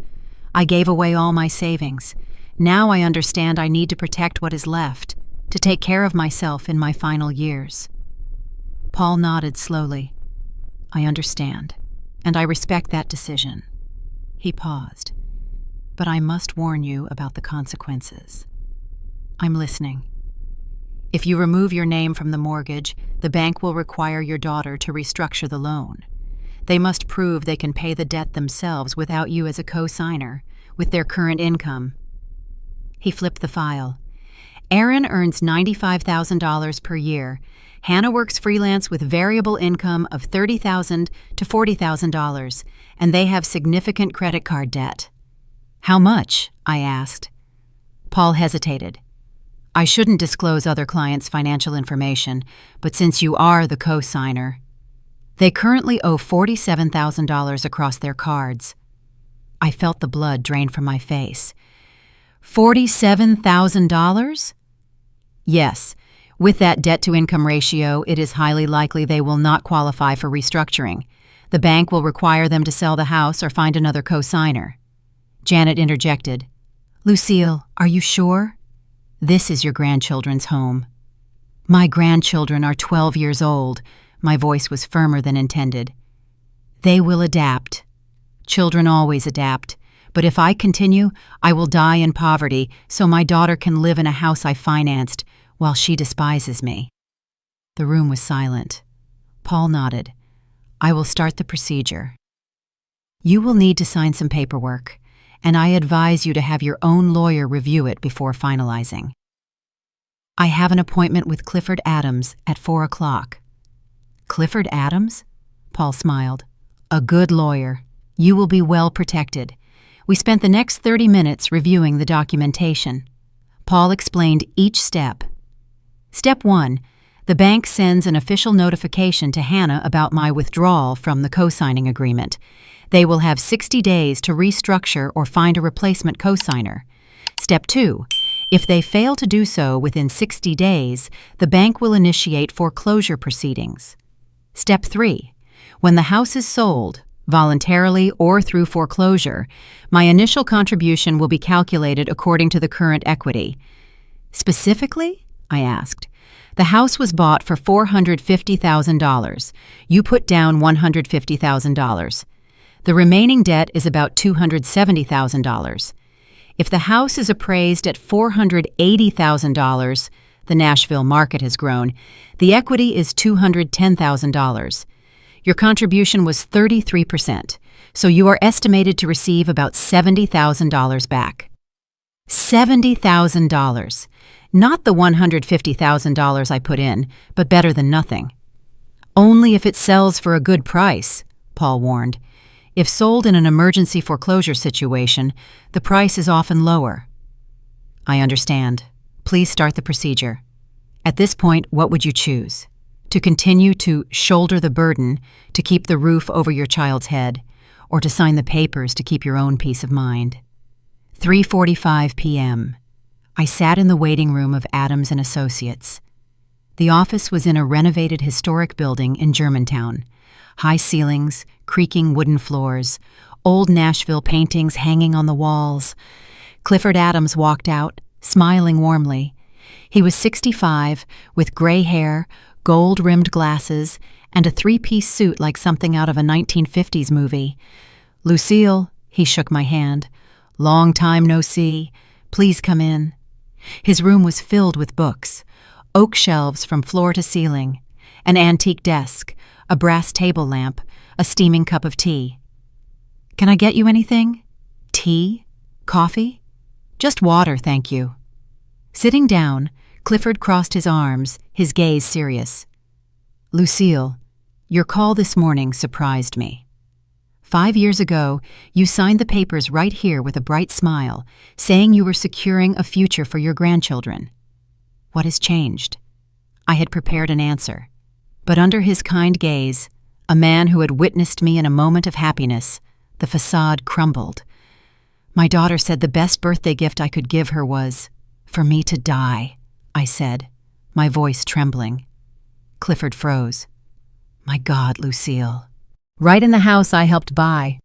I gave away all my savings. Now I understand I need to protect what is left, to take care of myself in my final years. Paul nodded slowly. I understand, and I respect that decision. He paused. But I must warn you about the consequences. I'm listening. If you remove your name from the mortgage, the bank will require your daughter to restructure the loan. They must prove they can pay the debt themselves without you as a co-signer, with their current income. He flipped the file. Aaron earns $95,000 per year. Hannah works freelance with variable income of $30,000 to $40,000, and they have significant credit card debt. How much? I asked. Paul hesitated. I shouldn't disclose other clients' financial information, but since you are the co-signer, they currently owe $47,000 across their cards. I felt the blood drain from my face. $47,000? Yes. With that debt-to-income ratio, it is highly likely they will not qualify for restructuring. The bank will require them to sell the house or find another co-signer. Janet interjected. Lucille, are you sure? This is your grandchildren's home. My grandchildren are 12 years old. My voice was firmer than intended. They will adapt. Children always adapt. But if I continue, I will die in poverty so my daughter can live in a house I financed while she despises me. The room was silent. Paul nodded. I will start the procedure. You will need to sign some paperwork, and I advise you to have your own lawyer review it before finalizing. I have an appointment with Clifford Adams at 4 o'clock. Clifford Adams? Paul smiled. A good lawyer. You will be well protected. We spent the next 30 minutes reviewing the documentation. Paul explained each step. Step 1. The bank sends an official notification to Hannah about my withdrawal from the co-signing agreement. They will have 60 days to restructure or find a replacement co-signer. Step 2. If they fail to do so within 60 days, the bank will initiate foreclosure proceedings. Step 3. When the house is sold, voluntarily or through foreclosure, my initial contribution will be calculated according to the current equity. Specifically? I asked. The house was bought for $450,000. You put down $150,000. The remaining debt is about $270,000. If the house is appraised at $480,000, the Nashville market has grown, the equity is $210,000. Your contribution was 33%, so you are estimated to receive about $70,000 back. $70,000. Not the $150,000 I put in, but better than nothing. Only if it sells for a good price, Paul warned. If sold in an emergency foreclosure situation, the price is often lower. I understand. Please start the procedure. At this point, what would you choose? To continue to shoulder the burden, to keep the roof over your child's head, or to sign the papers to keep your own peace of mind? 3:45 p.m. I sat in the waiting room of Adams & Associates. The office was in a renovated historic building in Germantown. High ceilings, creaking wooden floors, old Nashville paintings hanging on the walls. Clifford Adams walked out, smiling warmly. He was 65, with gray hair, gold-rimmed glasses, and a three-piece suit like something out of a 1950s movie. Lucille, he shook my hand. Long time no see. Please come in. His room was filled with books, oak shelves from floor to ceiling, an antique desk, a brass table lamp, a steaming cup of tea. Can I get you anything? Tea? Coffee? Just water, thank you. Sitting down, Clifford crossed his arms, his gaze serious. Lucille, your call this morning surprised me. 5 years ago, you signed the papers right here with a bright smile, saying you were securing a future for your grandchildren. What has changed? I had prepared an answer. But under his kind gaze, a man who had witnessed me in a moment of happiness, the facade crumbled. My daughter said the best birthday gift I could give her was, for me to die, I said, my voice trembling. Clifford froze. My God, Lucille. Right in the house I helped buy.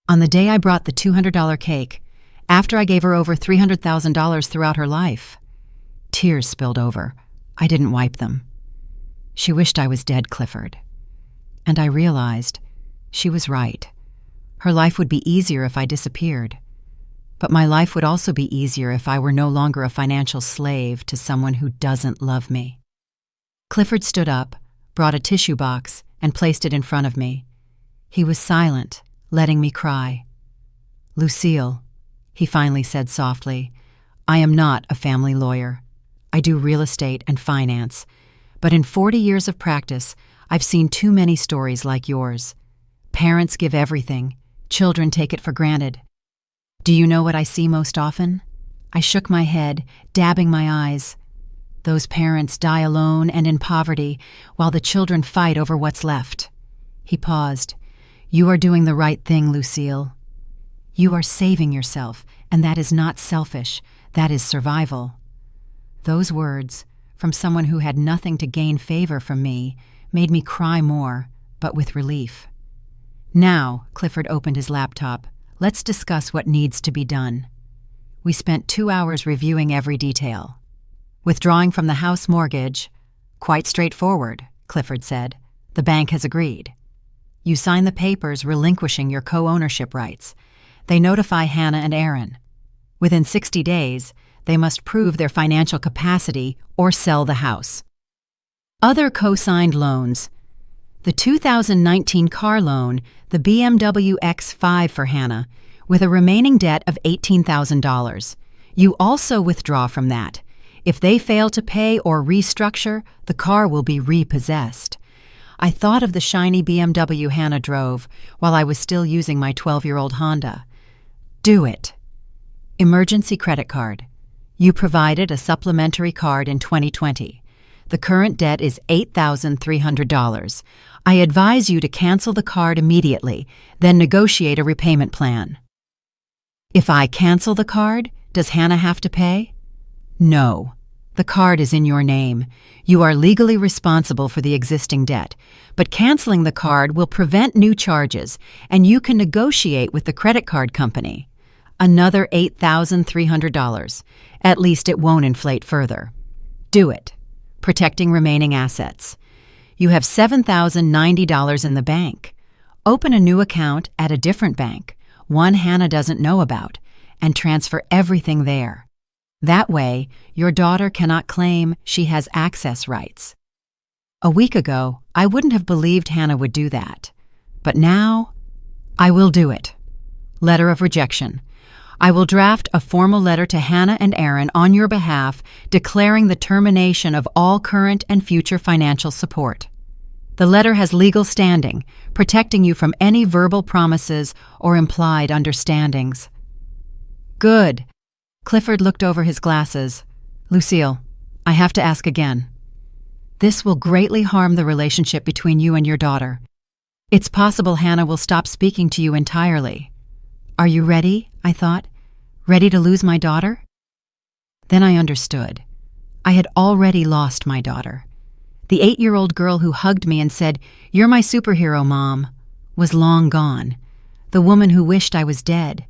On the day I brought the $200 cake, after I gave her over $300,000 throughout her life. Tears spilled over. I didn't wipe them. She wished I was dead, Clifford. And I realized she was right. Her life would be easier if I disappeared. but my life would also be easier if I were no longer a financial slave to someone who doesn't love me. Clifford stood up, brought a tissue box, and placed it in front of me. He was silent, letting me cry. "Lucille," he finally said softly, "I am not a family lawyer. I do real estate and finance, but in 40 years of practice, I've seen too many stories like yours. Parents give everything, children take it for granted. Do you know what I see most often?" I shook my head, dabbing my eyes. "Those parents die alone and in poverty, while the children fight over what's left." He paused. "You are doing the right thing, Lucille. You are saving yourself, and that is not selfish, that is survival." Those words, from someone who had nothing to gain favor from me, made me cry more, but with relief. "Now," Clifford opened his laptop, "let's discuss what needs to be done." We spent 2 hours reviewing every detail. "Withdrawing from the house mortgage, quite straightforward," Clifford said. "The bank has agreed. You sign the papers relinquishing your co-ownership rights. They notify Hannah and Aaron. Within 60 days, they must prove their financial capacity or sell the house." Other co-signed loans. The 2019 car loan, the BMW X5 for Hannah, with a remaining debt of $18,000. You also withdraw from that. If they fail to pay or restructure, the car will be repossessed. I thought of the shiny BMW Hannah drove while I was still using my 12-year-old Honda. Do it. Emergency credit card. You provided a supplementary card in 2020. The current debt is $8,300. I advise you to cancel the card immediately, then negotiate a repayment plan. If I cancel the card, does Hannah have to pay? No. The card is in your name. You are legally responsible for the existing debt, but canceling the card will prevent new charges, and you can negotiate with the credit card company. Another $8,300. At least it won't inflate further. Do it. Protecting remaining assets. You have $7,090 in the bank. Open a new account at a different bank, one Hannah doesn't know about, and transfer everything there. That way, your daughter cannot claim she has access rights. A week ago, I wouldn't have believed Hannah would do that. But now, I will do it. Letter of rejection. I will draft a formal letter to Hannah and Aaron on your behalf declaring the termination of all current and future financial support. The letter has legal standing, protecting you from any verbal promises or implied understandings. Good. Clifford looked over his glasses. Lucille, I have to ask again. This will greatly harm the relationship between you and your daughter. It's possible Hannah will stop speaking to you entirely. Are you ready? I thought. Ready to lose my daughter? Then I understood. I had already lost my daughter. The 8-year-old girl who hugged me and said, "You're my superhero, Mom," was long gone. The woman who wished I was dead.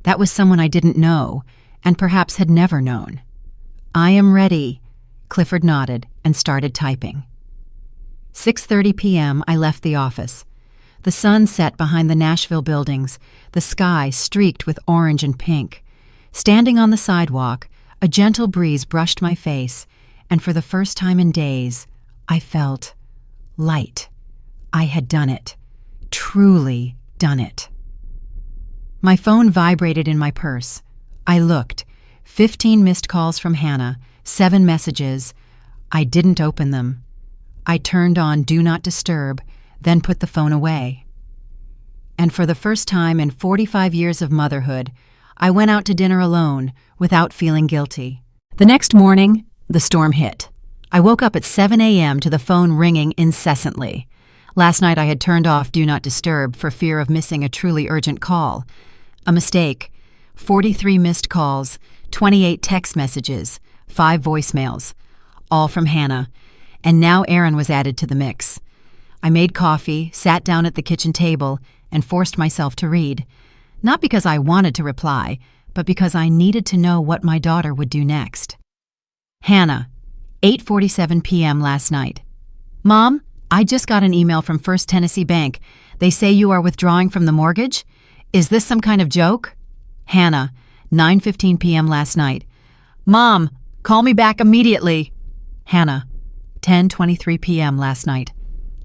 That was someone I didn't know, and perhaps had never known. I am ready. Clifford nodded and started typing. 6:30 p.m. I left the office. The sun set behind the Nashville buildings, the sky streaked with orange and pink. Standing on the sidewalk, a gentle breeze brushed my face, and for the first time in days, I felt light. I had done it. Truly done it. My phone vibrated in my purse. I looked. 15 missed calls from Hannah, 7 messages. I didn't open them. I turned on Do Not Disturb, then put the phone away. And for the first time in 45 years of motherhood, I went out to dinner alone without feeling guilty. The next morning, the storm hit. I woke up at 7 a.m. to the phone ringing incessantly. Last night I had turned off Do Not Disturb for fear of missing a truly urgent call. A mistake. 43 missed calls, 28 text messages, 5 voicemails, all from Hannah, and now Aaron was added to the mix. I made coffee, sat down at the kitchen table, and forced myself to read. Not because I wanted to reply, but because I needed to know what my daughter would do next. Hannah, 8:47 p.m. last night. Mom, I just got an email from First Tennessee Bank. They say you are withdrawing from the mortgage? Is this some kind of joke? Hannah, 9:15 p.m. last night. Mom, call me back immediately. Hannah, 10:23 p.m. last night.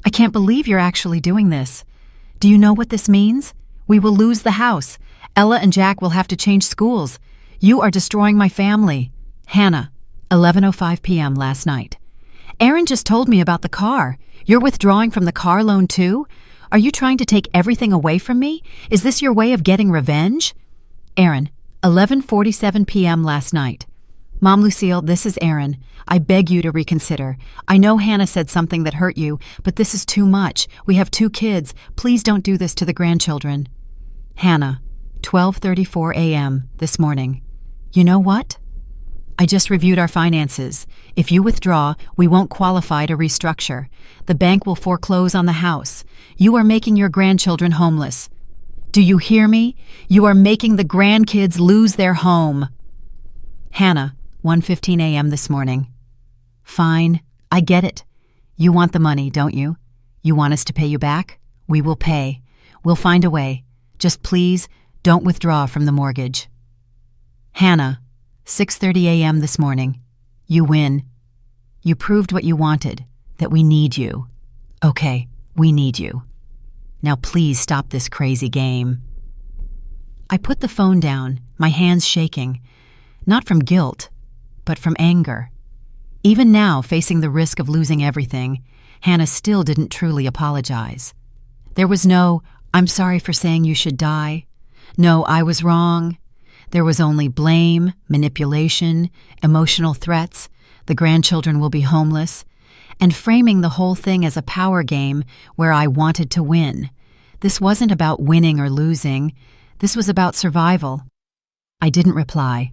I can't believe you're actually doing this. Do you know what this means? We will lose the house. Ella and Jack will have to change schools. You are destroying my family. Hannah, 11:05 p.m. last night. Aaron just told me about the car. You're withdrawing from the car loan too? Are you trying to take everything away from me? Is this your way of getting revenge? Aaron, 11:47 p.m. last night. Mom Lucille, this is Aaron. I beg you to reconsider. I know Hannah said something that hurt you, but this is too much. We have 2 kids. Please don't do this to the grandchildren. Hannah, 12:34 a.m. this morning. You know what? I just reviewed our finances. If you withdraw, we won't qualify to restructure. The bank will foreclose on the house. You are making your grandchildren homeless. Do you hear me? You are making the grandkids lose their home. Hannah, 1:15 a.m. this morning. Fine, I get it. You want the money, don't you? You want us to pay you back? We will pay. We'll find a way. Just please, don't withdraw from the mortgage. Hannah, 6:30 a.m. this morning. You win. You proved what you wanted, that we need you. Okay, we need you. Now please stop this crazy game. I put the phone down, my hands shaking, not from guilt, but from anger. Even now, facing the risk of losing everything, Hannah still didn't truly apologize. There was no, I'm sorry for saying you should die. No, I was wrong. There was only blame, manipulation, emotional threats, the grandchildren will be homeless, and framing the whole thing as a power game where I wanted to win. This wasn't about winning or losing. This was about survival. I didn't reply.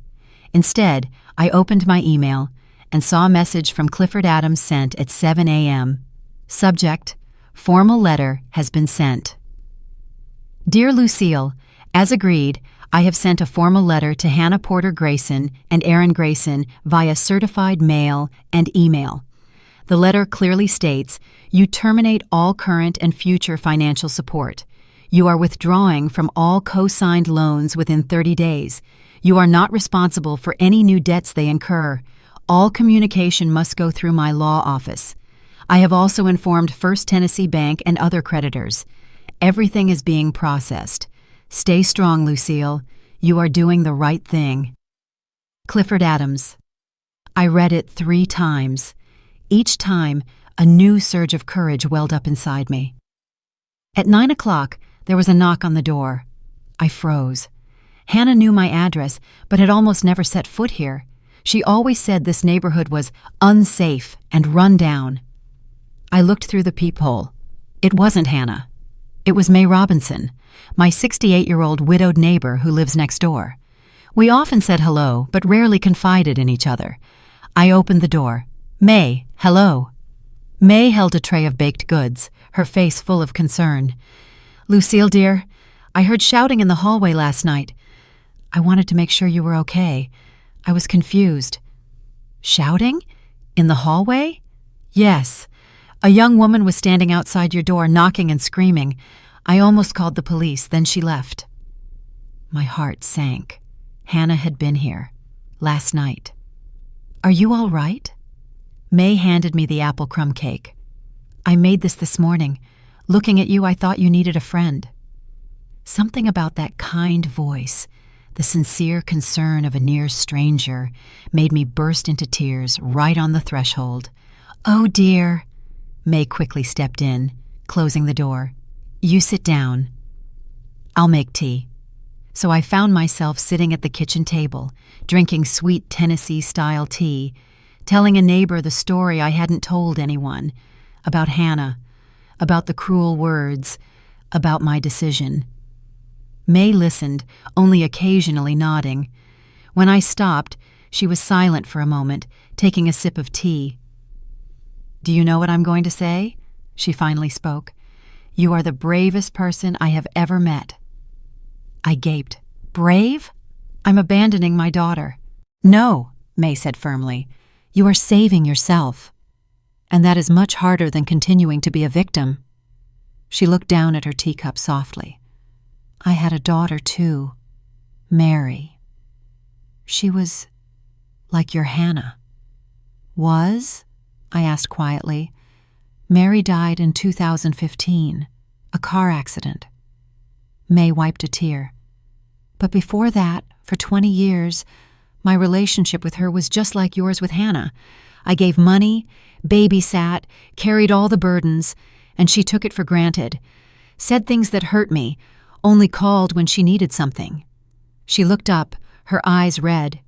Instead, I opened my email and saw a message from Clifford Adams sent at 7 a.m. Subject, formal letter has been sent. Dear Lucille, as agreed, I have sent a formal letter to Hannah Porter Grayson and Aaron Grayson via certified mail and email. The letter clearly states, you terminate all current and future financial support. You are withdrawing from all co-signed loans within 30 days. You are not responsible for any new debts they incur. All communication must go through my law office. I have also informed First Tennessee Bank and other creditors. Everything is being processed. Stay strong, Lucille. You are doing the right thing. Clifford Adams. I read it 3 times. Each time, a new surge of courage welled up inside me. At 9 o'clock, there was a knock on the door. I froze. Hannah knew my address, but had almost never set foot here. She always said this neighborhood was unsafe and run down. I looked through the peephole. It wasn't Hannah. It was May Robinson, my 68-year-old widowed neighbor who lives next door. We often said hello, but rarely confided in each other. I opened the door. May, hello. May held a tray of baked goods, her face full of concern. Lucille, dear, I heard shouting in the hallway last night. I wanted to make sure you were okay. I was confused. Shouting? In the hallway? Yes. A young woman was standing outside your door, knocking and screaming. I almost called the police, then she left. My heart sank. Hannah had been here. Last night. Are you all right? May handed me the apple crumb cake. I made this morning. Looking at you, I thought you needed a friend. Something about that kind voice, the sincere concern of a near stranger, made me burst into tears right on the threshold. Oh, dear. May quickly stepped in, closing the door. You sit down. I'll make tea. So I found myself sitting at the kitchen table, drinking sweet Tennessee-style tea, telling a neighbor the story I hadn't told anyone, about Hannah, about the cruel words, about my decision. May listened, only occasionally nodding. When I stopped, she was silent for a moment, taking a sip of tea. Do you know what I'm going to say? She finally spoke. You are the bravest person I have ever met. I gaped. Brave? I'm abandoning my daughter. No, May said firmly. You are saving yourself. And that is much harder than continuing to be a victim. She looked down at her teacup softly. I had a daughter too. Mary. She was like your Hannah. Was? I asked quietly. Mary died in 2015, a car accident. May wiped a tear. But before that, for 20 years, my relationship with her was just like yours with Hannah. I gave money, babysat, carried all the burdens, and she took it for granted. Said things that hurt me, only called when she needed something. She looked up, her eyes red,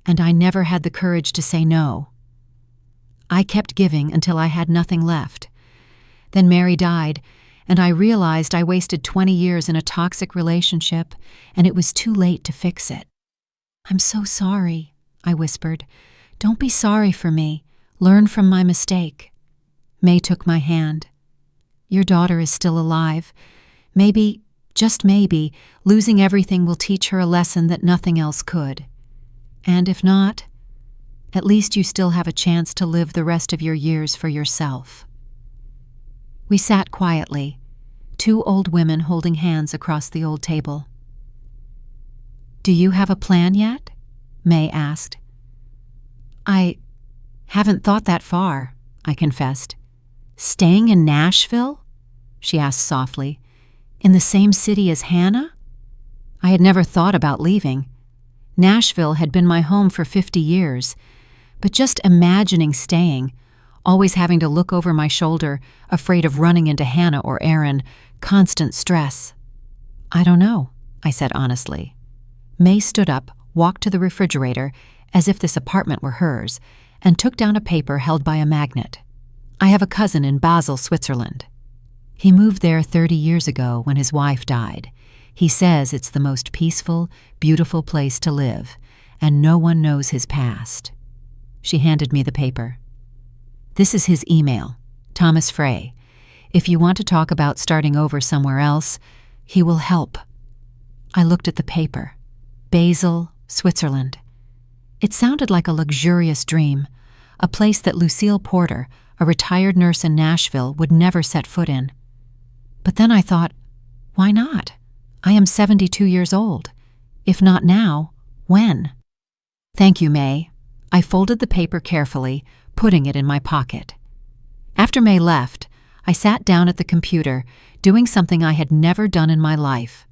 and I never had the courage to say no. I kept giving until I had nothing left. Then Mary died, and I realized I wasted 20 years in a toxic relationship, and it was too late to fix it. I'm so sorry, I whispered. Don't be sorry for me. Learn from my mistake. May took my hand. Your daughter is still alive. Maybe, just maybe, losing everything will teach her a lesson that nothing else could. And if not, at least you still have a chance to live the rest of your years for yourself. We sat quietly, two old women holding hands across the old table. Do you have a plan yet? May asked. I haven't thought that far, I confessed. Staying in Nashville? She asked softly. In the same city as Hannah? I had never thought about leaving. Nashville had been my home for 50 years, but just imagining staying, always having to look over my shoulder, afraid of running into Hannah or Aaron, constant stress. I don't know, I said honestly. May stood up, walked to the refrigerator, as if this apartment were hers, and took down a paper held by a magnet. I have a cousin in Basel, Switzerland. He moved there 30 years ago when his wife died. He says it's the most peaceful, beautiful place to live, and no one knows his past. She handed me the paper. This is his email, Thomas Frey. If you want to talk about starting over somewhere else, he will help. I looked at the paper. Basel, Switzerland. It sounded like a luxurious dream, a place that Lucille Porter, a retired nurse in Nashville, would never set foot in. But then I thought, why not? I am 72 years old. If not now, when? Thank you, May. I folded the paper carefully, putting it in my pocket. After May left, I sat down at the computer, doing something I had never done in my life.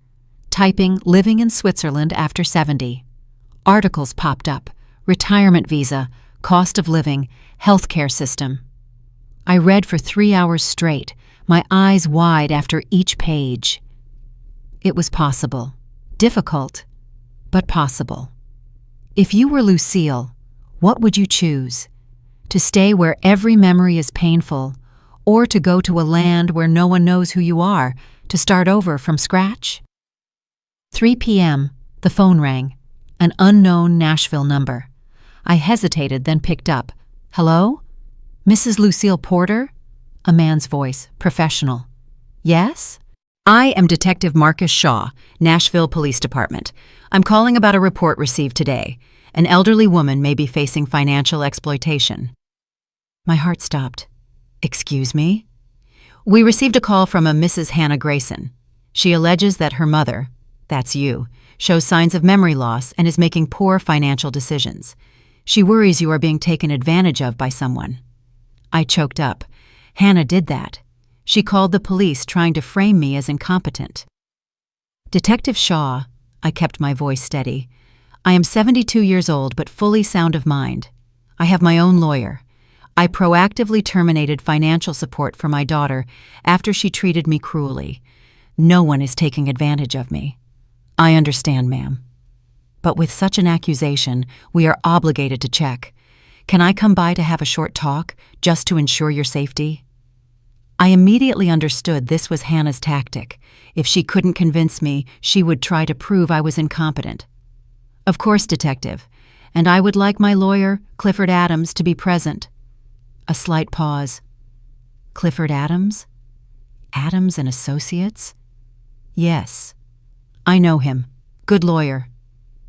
Typing living in Switzerland after 70. Articles popped up, retirement visa, cost of living, healthcare system. I read for 3 hours straight, my eyes wide after each page. It was possible. Difficult, but possible. If you were Lucille, what would you choose? To stay where every memory is painful, or to go to a land where no one knows who you are, to start over from scratch? 3 p.m., the phone rang. An unknown Nashville number. I hesitated, then picked up. Hello? Mrs. Lucille Porter? A man's voice, professional. Yes? I am Detective Marcus Shaw, Nashville Police Department. I'm calling about a report received today. An elderly woman may be facing financial exploitation. My heart stopped. Excuse me? We received a call from a Mrs. Hannah Grayson. She alleges that her mother, that's you, shows signs of memory loss and is making poor financial decisions. She worries you are being taken advantage of by someone. I choked up. Hannah did that. She called the police trying to frame me as incompetent. Detective Shaw, I kept my voice steady. I am 72 years old but fully sound of mind. I have my own lawyer. I proactively terminated financial support for my daughter after she treated me cruelly. No one is taking advantage of me. I understand, ma'am. But with such an accusation, we are obligated to check. Can I come by to have a short talk, just to ensure your safety? I immediately understood this was Hannah's tactic. If she couldn't convince me, she would try to prove I was incompetent. Of course, Detective, and I would like my lawyer, Clifford Adams, to be present. A slight pause. Clifford Adams? Adams and Associates? Yes. I know him. Good lawyer.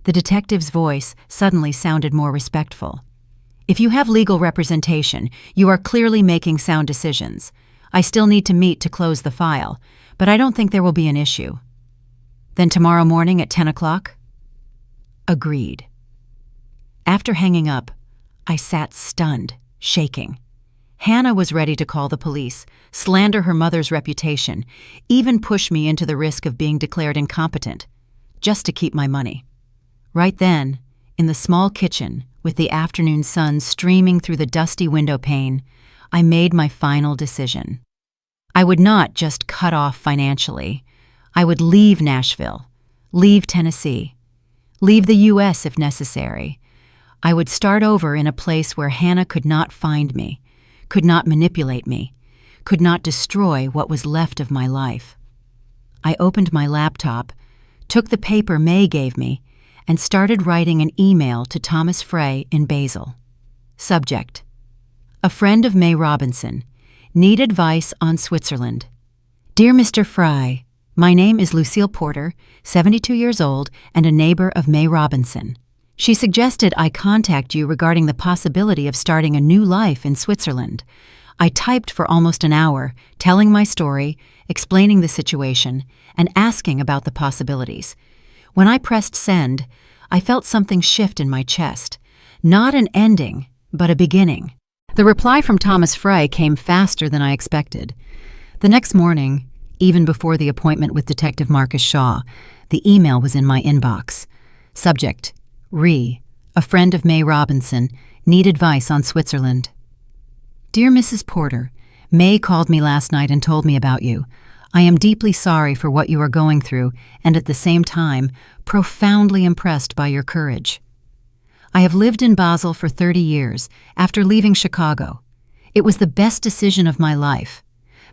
The detective's voice suddenly sounded more respectful. If you have legal representation, you are clearly making sound decisions. I still need to meet to close the file, but I don't think there will be an issue. Then tomorrow morning at 10 o'clock? Agreed. After hanging up, I sat stunned, shaking. Hannah was ready to call the police, slander her mother's reputation, even push me into the risk of being declared incompetent, just to keep my money. Right then, in the small kitchen, with the afternoon sun streaming through the dusty window pane, I made my final decision. I would not just cut off financially. I would leave Nashville, leave Tennessee, leave the U.S. if necessary. I would start over in a place where Hannah could not find me, could not manipulate me, could not destroy what was left of my life. I opened my laptop, took the paper May gave me, and started writing an email to Thomas Frey in Basel. Subject: A friend of May Robinson. Need advice on Switzerland. Dear Mr. Frey, my name is Lucille Porter, 72 years old, and a neighbor of May Robinson. She suggested I contact you regarding the possibility of starting a new life in Switzerland. I typed for almost an hour, telling my story, explaining the situation, and asking about the possibilities. When I pressed send, I felt something shift in my chest. Not an ending, but a beginning. The reply from Thomas Frey came faster than I expected. The next morning, even before the appointment with Detective Marcus Shaw, the email was in my inbox. Subject: a friend of May Robinson, need advice on Switzerland. Dear Mrs. Porter, May called me last night and told me about you. I am deeply sorry for what you are going through and at the same time profoundly impressed by your courage. I have lived in Basel for 30 years after leaving Chicago. It was the best decision of my life.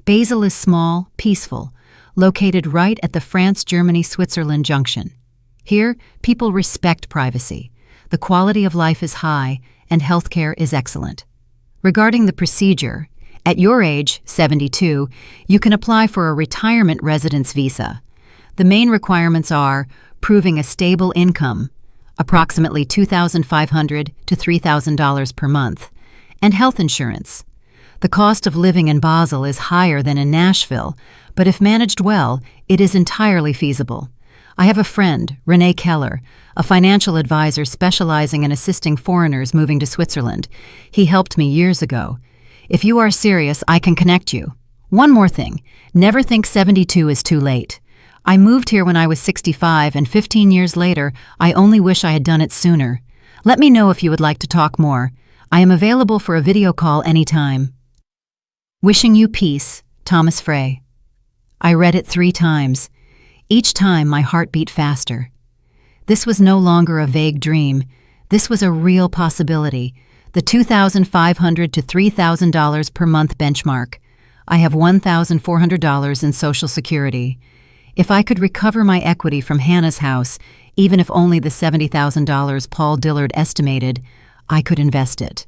Basel is small, peaceful, located right at the France-Germany-Switzerland junction. Here, people respect privacy. The quality of life is high, and healthcare is excellent. Regarding the procedure, at your age, 72, you can apply for a retirement residence visa. The main requirements are proving a stable income, approximately $2,500 to $3,000 per month, and health insurance. The cost of living in Basel is higher than in Nashville, but if managed well, it is entirely feasible. I have a friend, Renee Keller, a financial advisor specializing in assisting foreigners moving to Switzerland. He helped me years ago. If you are serious, I can connect you. One more thing, never think 72 is too late. I moved here when I was 65, and 15 years later, I only wish I had done it sooner. Let me know if you would like to talk more. I am available for a video call anytime. Wishing you peace, Thomas Frey. I read it 3 times. Each time my heart beat faster. This was no longer a vague dream. This was a real possibility. The $2,500 to $3,000 per month benchmark. I have $1,400 in Social Security. If I could recover my equity from Hannah's house, even if only the $70,000 Paul Dillard estimated, I could invest it.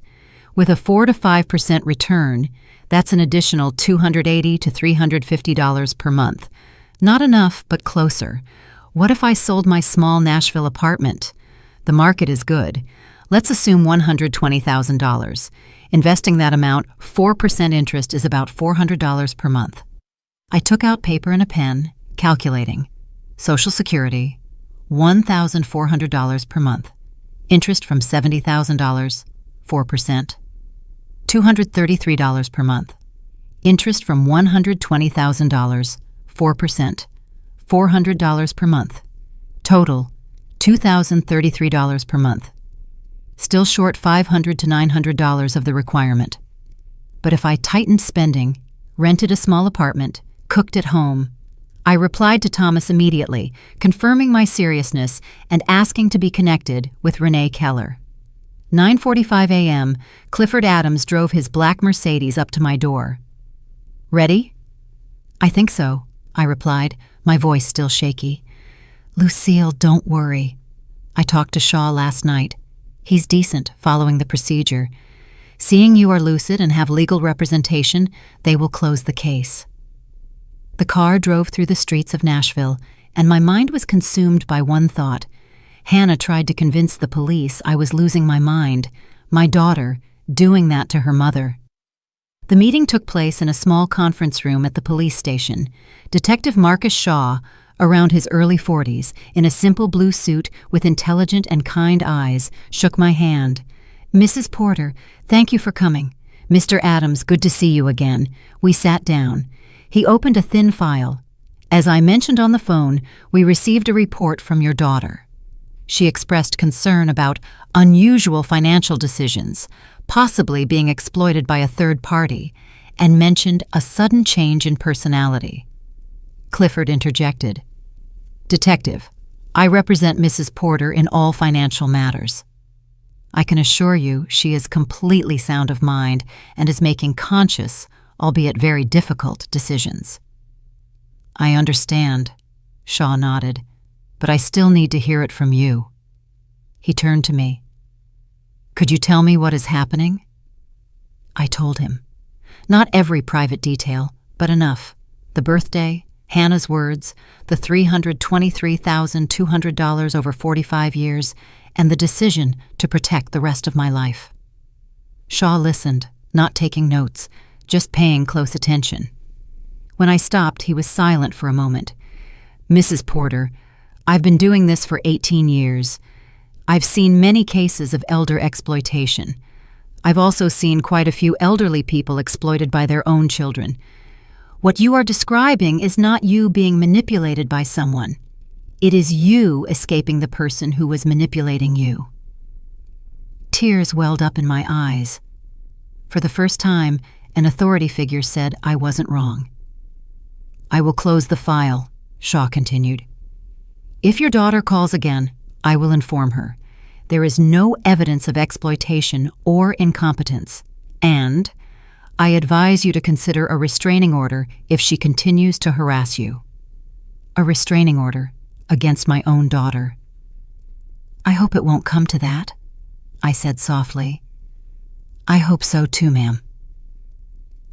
With a 4 to 5% return, that's an additional $280 to $350 per month. Not enough, but closer. What if I sold my small Nashville apartment? The market is good. Let's assume $120,000. Investing that amount, 4% interest is about $400 per month. I took out paper and a pen, calculating. Social Security, $1,400 per month. Interest from $70,000, 4%. $233 per month. Interest from $120,000, 4%, $400 per month. Total, $2,033 per month. Still short $500 to $900 of the requirement. But if I tightened spending, rented a small apartment, cooked at home, I replied to Thomas immediately, confirming my seriousness and asking to be connected with Renee Keller. 9:45 a.m., Clifford Adams drove his black Mercedes up to my door. Ready? I think so, I replied, my voice still shaky. Lucille, don't worry. I talked to Shaw last night. He's decent, following the procedure. Seeing you are lucid and have legal representation, they will close the case. The car drove through the streets of Nashville, and my mind was consumed by one thought. Hannah tried to convince the police I was losing my mind, my daughter, doing that to her mother. The meeting took place in a small conference room at the police station. Detective Marcus Shaw, around his early 40s, in a simple blue suit with intelligent and kind eyes, shook my hand. "Mrs. Porter, thank you for coming. Mr. Adams, good to see you again." We sat down. He opened a thin file. "As I mentioned on the phone, we received a report from your daughter." She expressed concern about unusual financial decisions, possibly being exploited by a third party, and mentioned a sudden change in personality. Clifford interjected. "Detective, I represent Mrs. Porter in all financial matters. I can assure you she is completely sound of mind and is making conscious, albeit very difficult, decisions." "I understand," Shaw nodded, "but I still need to hear it from you." He turned to me. "Could you tell me what is happening?" I told him. Not every private detail, but enough. The birthday, Hannah's words, the $323,200 over 45 years, and the decision to protect the rest of my life. Shaw listened, not taking notes, just paying close attention. When I stopped, he was silent for a moment. "Mrs. Porter, I've been doing this for 18 years. I've seen many cases of elder exploitation. I've also seen quite a few elderly people exploited by their own children. What you are describing is not you being manipulated by someone. It is you escaping the person who was manipulating you." Tears welled up in my eyes. For the first time, an authority figure said I wasn't wrong. "I will close the file," Shaw continued. "If your daughter calls again, I will inform her. There is no evidence of exploitation or incompetence, and I advise you to consider a restraining order if she continues to harass you." A restraining order against my own daughter. "I hope it won't come to that," I said softly. "I hope so too, ma'am.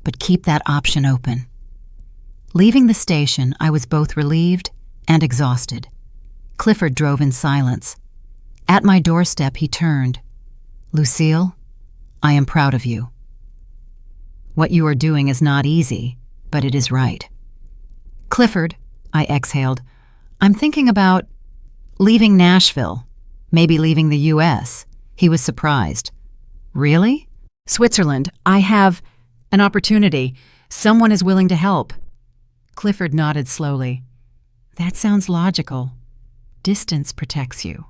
But keep that option open." Leaving the station, I was both relieved and exhausted. Clifford drove in silence. At my doorstep, he turned. "Lucille, I am proud of you. What you are doing is not easy, but it is right." "Clifford," I exhaled, "I'm thinking about leaving Nashville, maybe leaving the U.S." He was surprised. "Really?" "Switzerland. I have an opportunity. Someone is willing to help." Clifford nodded slowly. "That sounds logical. Distance protects you.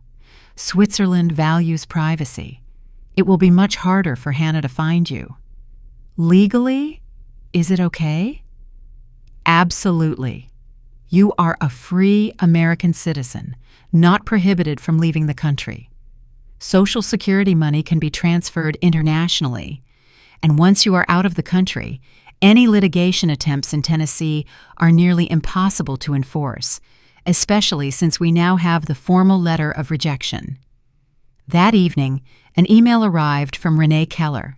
Switzerland values privacy. It will be much harder for Hannah to find you. Legally, is it okay?" "Absolutely. You are a free American citizen, not prohibited from leaving the country. Social Security money can be transferred internationally, and once you are out of the country, any litigation attempts in Tennessee are nearly impossible to enforce, especially since we now have the formal letter of rejection." That evening, an email arrived from Renee Keller,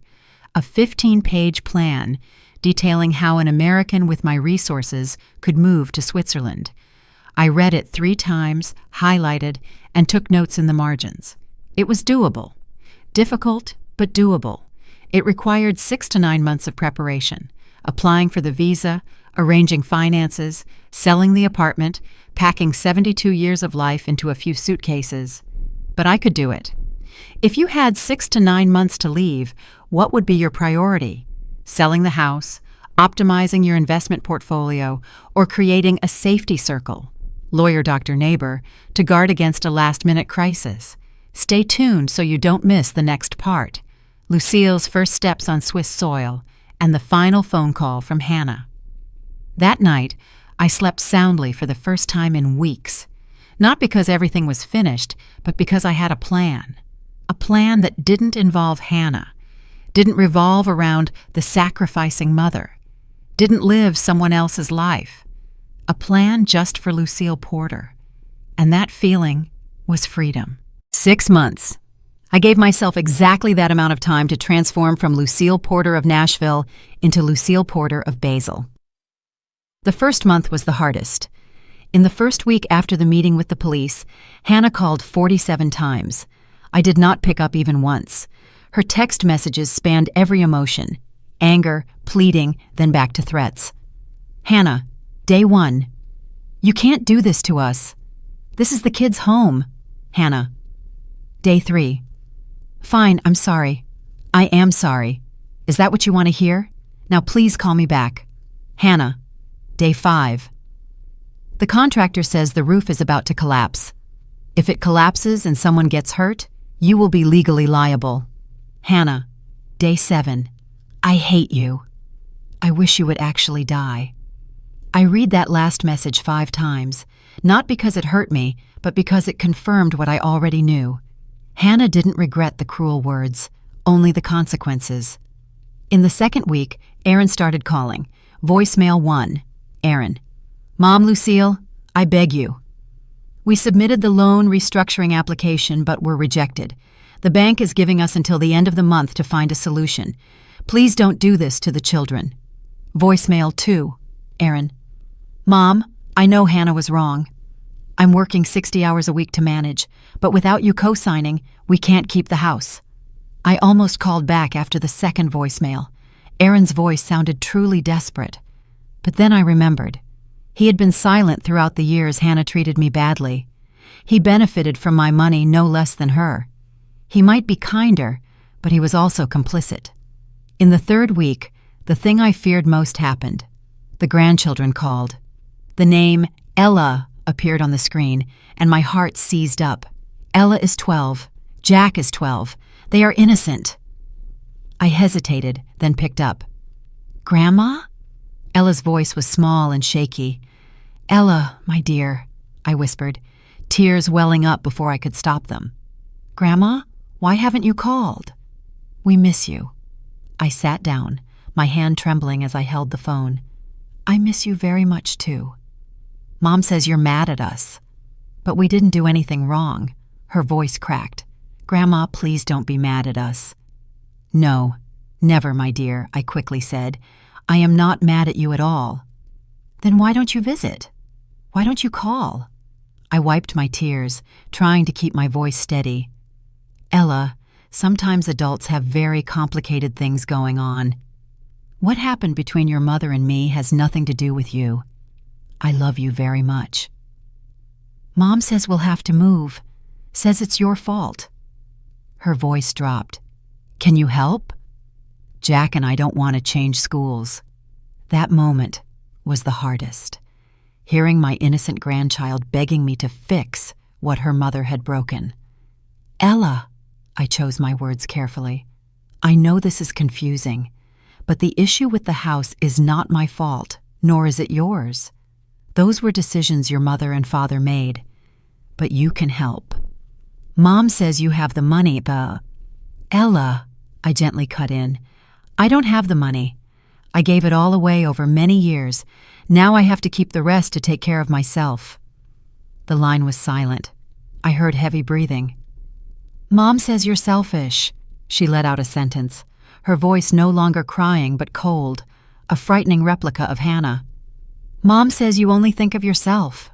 a 15-page plan detailing how an American with my resources could move to Switzerland. I read it 3 times, highlighted, and took notes in the margins. It was doable. Difficult, but doable. It required 6 to 9 months of preparation, applying for the visa, arranging finances, selling the apartment, packing 72 years of life into a few suitcases. But I could do it. If you had 6 to 9 months to leave, what would be your priority? Selling the house, optimizing your investment portfolio, or creating a safety circle, lawyer Dr. Neighbor, to guard against a last-minute crisis? Stay tuned so you don't miss the next part, Lucille's first steps on Swiss soil, and the final phone call from Hannah. That night, I slept soundly for the first time in weeks, not because everything was finished, but because I had a plan that didn't involve Hannah, didn't revolve around the sacrificing mother, didn't live someone else's life, a plan just for Lucille Porter. And that feeling was freedom. 6 months. I gave myself exactly that amount of time to transform from Lucille Porter of Nashville into Lucille Porter of Basel. The first month was the hardest. In the first week after the meeting with the police, Hannah called 47 times. I did not pick up even once. Her text messages spanned every emotion: anger, pleading, then back to threats. "Hannah, day 1. You can't do this to us. This is the kids' home. Hannah. Day 3. Fine, I'm sorry. I am sorry. Is that what you want to hear? Now please call me back. Hannah. Day 5. The contractor says the roof is about to collapse. If it collapses and someone gets hurt, you will be legally liable. Hannah. Day 7. I hate you. I wish you would actually die. I read that last message 5 times, not because it hurt me, but because it confirmed what I already knew. Hannah didn't regret the cruel words, only the consequences. In the second week, Aaron started calling. Voicemail 1. Aaron. Mom, Lucille, I beg you. We submitted the loan restructuring application but were rejected. The bank is giving us until the end of the month to find a solution. Please don't do this to the children. Voicemail 2. Aaron. Mom, I know Hannah was wrong. I'm working 60 hours a week to manage, but without you co-signing, we can't keep the house. I almost called back after the second voicemail. Aaron's voice sounded truly desperate. But then I remembered. He had been silent throughout the years Hannah treated me badly. He benefited from my money no less than her. He might be kinder, but he was also complicit. In the third week, the thing I feared most happened. The grandchildren called. The name Ella appeared on the screen, and my heart seized up. Ella is 12. Jack is 12. They are innocent. I hesitated, then picked up. Grandma? Ella's voice was small and shaky. Ella, my dear, I whispered, tears welling up before I could stop them. Grandma, why haven't you called? We miss you. I sat down, my hand trembling as I held the phone. I miss you very much, too. Mom says you're mad at us. But we didn't do anything wrong. Her voice cracked. Grandma, please don't be mad at us. No, never, my dear, I quickly said. I am not mad at you at all. Then why don't you visit? Why don't you call? I wiped my tears, trying to keep my voice steady. Ella, sometimes adults have very complicated things going on. What happened between your mother and me has nothing to do with you. I love you very much. Mom says we'll have to move. Says it's your fault. Her voice dropped. Can you help? Jack and I don't want to change schools. That moment was the hardest. Hearing my innocent grandchild begging me to fix what her mother had broken. Ella, I chose my words carefully. I know this is confusing, but the issue with the house is not my fault, nor is it yours. Those were decisions your mother and father made. But you can help. Mom says you have the money, Ella, I gently cut in. I don't have the money. I gave it all away over many years. Now I have to keep the rest to take care of myself. The line was silent. I heard heavy breathing. Mom says you're selfish. She let out a sentence, her voice no longer crying but cold, a frightening replica of Hannah. Mom says you only think of yourself.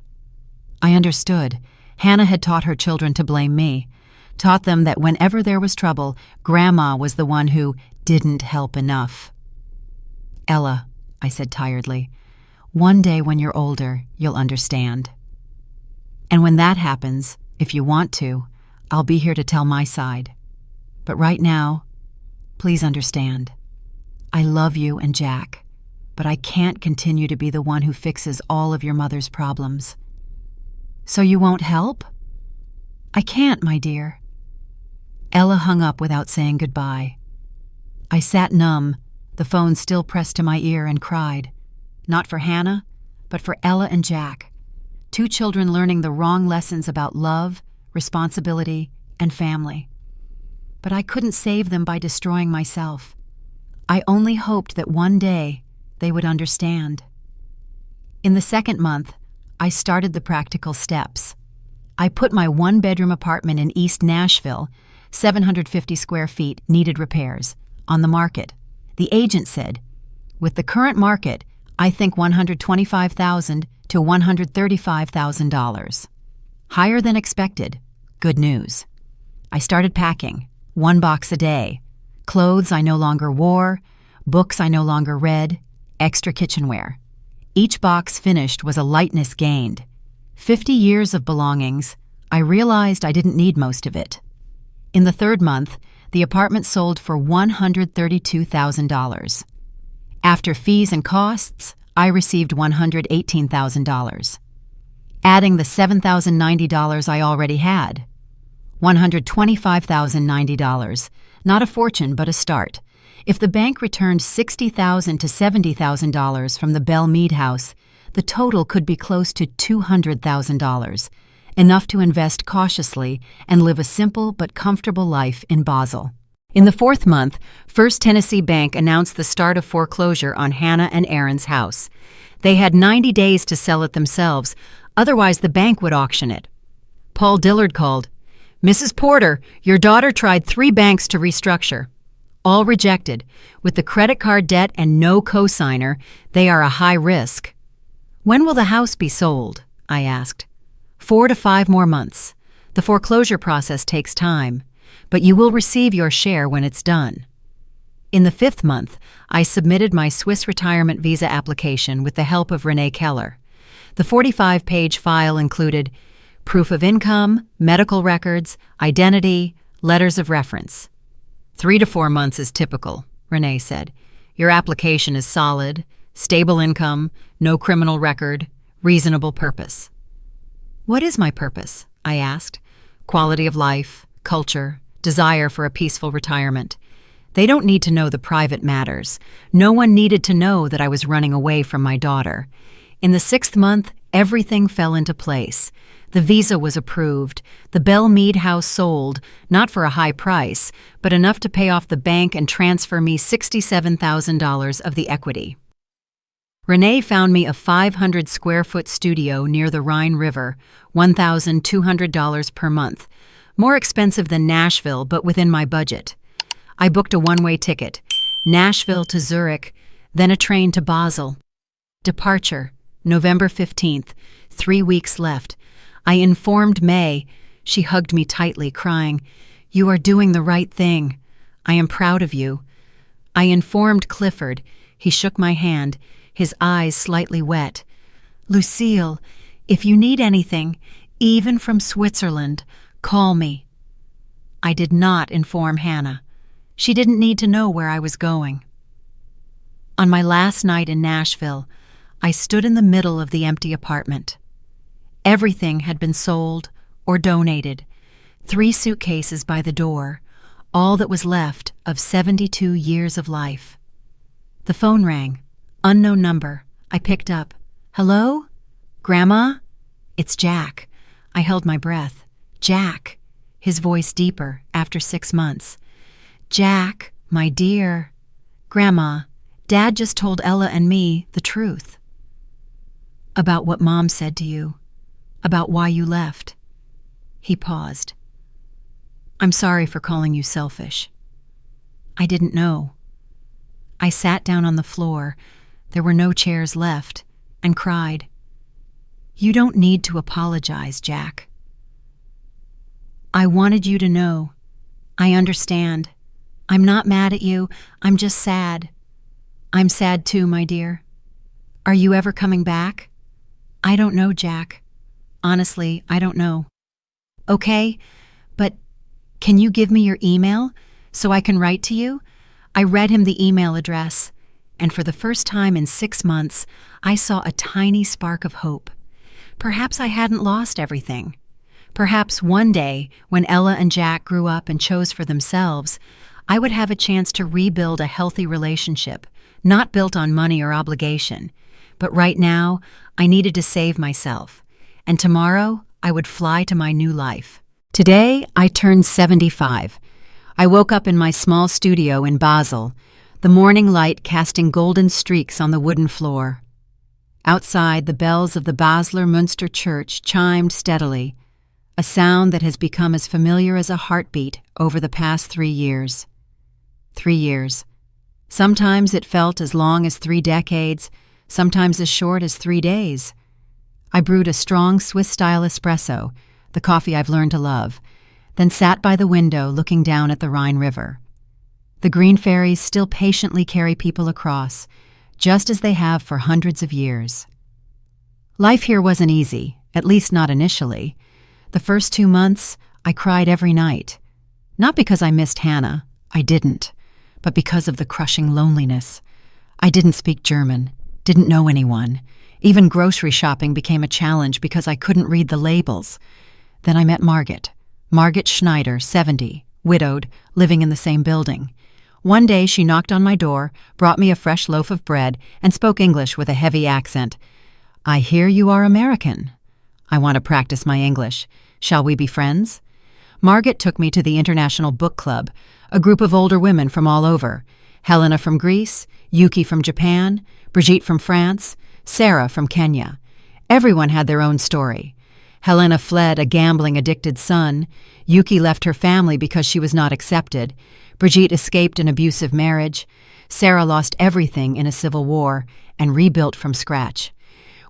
I understood. Hannah had taught her children to blame me, taught them that whenever there was trouble, Grandma was the one who didn't help enough. Ella, I said tiredly, one day when you're older, you'll understand. And when that happens, if you want to, I'll be here to tell my side. But right now, please understand. I love you and Jack, but I can't continue to be the one who fixes all of your mother's problems. So you won't help? I can't, my dear. Ella hung up without saying goodbye. I sat numb, the phone still pressed to my ear, and cried. Not for Hannah, but for Ella and Jack. 2 children learning the wrong lessons about love, responsibility, and family. But I couldn't save them by destroying myself. I only hoped that one day they would understand. In the second month, I started the practical steps. I put my 1-bedroom apartment in East Nashville, 750 square feet, needed repairs, on the market. The agent said, with the current market, I think $125,000 to $135,000. Higher than expected. Good news. I started packing, 1 box a day. Clothes I no longer wore, books I no longer read, extra kitchenware. Each box finished was a lightness gained. 50 years of belongings. I realized I didn't need most of it. In the third month, the apartment sold for $132,000. After fees and costs, I received $118,000. Adding the $7,090 I already had. $125,090. Not a fortune, but a start. If the bank returned $60,000 to $70,000 from the Belle Meade house, the total could be close to $200,000, enough to invest cautiously and live a simple but comfortable life in Basel. In the fourth month, First Tennessee Bank announced the start of foreclosure on Hannah and Aaron's house. They had 90 days to sell it themselves, otherwise the bank would auction it. Paul Dillard called. "Mrs. Porter, your daughter tried 3 banks to restructure. All rejected. With the credit card debt and no cosigner, they are a high risk." "When will the house be sold?" I asked. 4 to 5 more months. The foreclosure process takes time, but you will receive your share when it's done. In the 5th month, I submitted my Swiss retirement visa application with the help of Renee Keller. The 45-page file included proof of income, medical records, identity, letters of reference. 3 to 4 months is typical, Renee said. Your application is solid, stable income, no criminal record, reasonable purpose. What is my purpose? I asked. Quality of life, culture, desire for a peaceful retirement. They don't need to know the private matters. No one needed to know that I was running away from my daughter. In the 6th month, everything fell into place. The visa was approved. The Belle Meade house sold, not for a high price, but enough to pay off the bank and transfer me $67,000 of the equity. Renee found me a 500-square-foot studio near the Rhine River, $1,200 per month. More expensive than Nashville, but within my budget. I booked a one-way ticket, Nashville to Zurich, then a train to Basel. Departure, November 15th, 3 weeks left. I informed May. She hugged me tightly, crying, "You are doing the right thing. I am proud of you." I informed Clifford. He shook my hand, his eyes slightly wet. "Lucille, if you need anything, even from Switzerland, call me." I did not inform Hannah. She didn't need to know where I was going. On my last night in Nashville, I stood in the middle of the empty apartment. Everything had been sold or donated. 3 suitcases by the door, all that was left of 72 years of life. The phone rang. Unknown number. I picked up. "Hello? Grandma?" "It's Jack." I held my breath. "Jack." His voice deeper after 6 months. "Jack, my dear." "Grandma, Dad just told Ella and me the truth." "About what Mom said to you. About why you left." He paused. "I'm sorry for calling you selfish." I didn't know. I sat down on the floor, there were no chairs left, and cried. "You don't need to apologize, Jack. I wanted you to know. I understand. I'm not mad at you, I'm just sad." "I'm sad too, my dear." "Are you ever coming back?" "I don't know, Jack. Honestly, I don't know." "Okay, but can you give me your email so I can write to you?" I read him the email address, and for the first time in 6 months, I saw a tiny spark of hope. Perhaps I hadn't lost everything. Perhaps one day, when Ella and Jack grew up and chose for themselves, I would have a chance to rebuild a healthy relationship, not built on money or obligation. But right now, I needed to save myself. And tomorrow, I would fly to my new life. Today, I turned 75. I woke up in my small studio in Basel, the morning light casting golden streaks on the wooden floor. Outside, the bells of the Basler Münster Church chimed steadily, a sound that has become as familiar as a heartbeat over the past 3 years. 3 years. Sometimes it felt as long as 3 decades, sometimes as short as 3 days. I brewed a strong Swiss-style espresso, the coffee I've learned to love, then sat by the window looking down at the Rhine River. The green ferries still patiently carry people across, just as they have for hundreds of years. Life here wasn't easy, at least not initially. The first 2 months, I cried every night. Not because I missed Hannah, I didn't, but because of the crushing loneliness. I didn't speak German, didn't know anyone. Even grocery shopping became a challenge because I couldn't read the labels. Then I met Margit Schneider, 70, widowed, living in the same building. One day she knocked on my door, brought me a fresh loaf of bread, and spoke English with a heavy accent. "I hear you are American." "I want to practice my English. Shall we be friends?" Margit took me to the International Book Club, a group of older women from all over. Helena from Greece, Yuki from Japan, Brigitte from France, Sarah from Kenya. Everyone had their own story. Helena fled a gambling-addicted son. Yuki left her family because she was not accepted. Brigitte escaped an abusive marriage. Sarah lost everything in a civil war and rebuilt from scratch.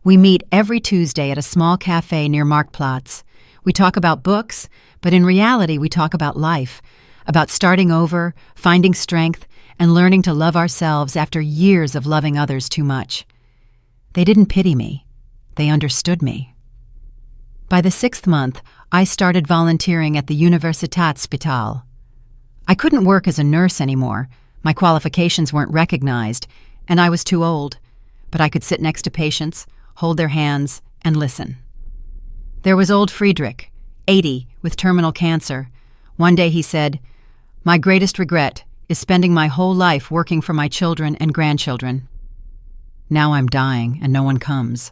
We meet every Tuesday at a small cafe near Marktplatz. We talk about books, but in reality we talk about life, about starting over, finding strength, and learning to love ourselves after years of loving others too much. They didn't pity me. They understood me. By the 6th month, I started volunteering at the Universitätsspital. I couldn't work as a nurse anymore. My qualifications weren't recognized, and I was too old. But I could sit next to patients, hold their hands, and listen. There was old Friedrich, 80, with terminal cancer. One day he said, "My greatest regret is spending my whole life working for my children and grandchildren. Now I'm dying and no one comes.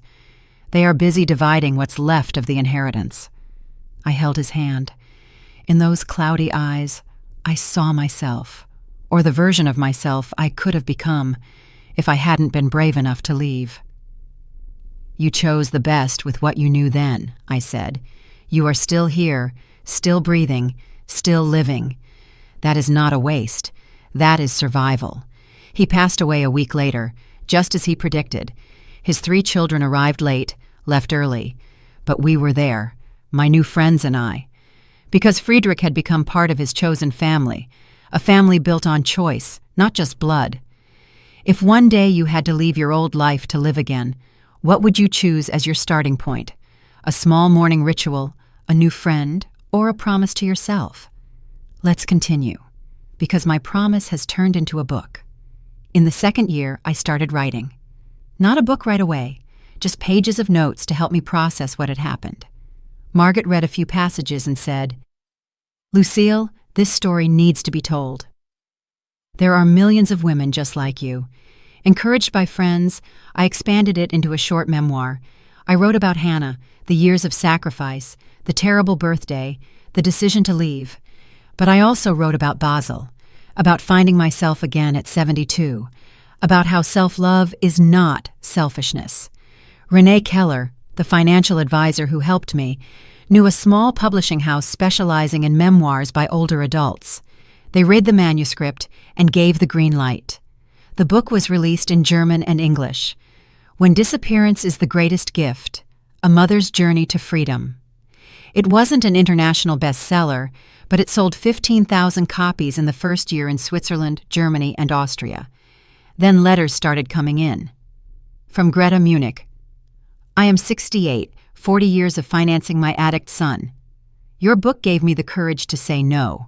They are busy dividing what's left of the inheritance." I held his hand. In those cloudy eyes, I saw myself, or the version of myself I could have become if I hadn't been brave enough to leave. "You chose the best with what you knew then," I said. "You are still here, still breathing, still living. That is not a waste. That is survival." He passed away a week later, just as he predicted. His 3 children arrived late, left early, but we were there, my new friends and I, because Friedrich had become part of his chosen family, a family built on choice, not just blood. If one day you had to leave your old life to live again, what would you choose as your starting point? A small morning ritual, a new friend, or a promise to yourself? Let's continue, because my promise has turned into a book. In the 2nd year, I started writing. Not a book right away, just pages of notes to help me process what had happened. Margit read a few passages and said, "Lucille, this story needs to be told. There are millions of women just like you." Encouraged by friends, I expanded it into a short memoir. I wrote about Hannah, the years of sacrifice, the terrible birthday, the decision to leave. But I also wrote about Basel, about finding myself again at 72, about how self-love is not selfishness. Renee Keller, the financial advisor who helped me, knew a small publishing house specializing in memoirs by older adults. They read the manuscript and gave the green light. The book was released in German and English. When Disappearance is the Greatest Gift, A Mother's Journey to Freedom. It wasn't an international bestseller, but it sold 15,000 copies in the first year in Switzerland, Germany, and Austria. Then letters started coming in. From Greta, Munich. "I am 68, 40 years of financing my addict son. Your book gave me the courage to say no."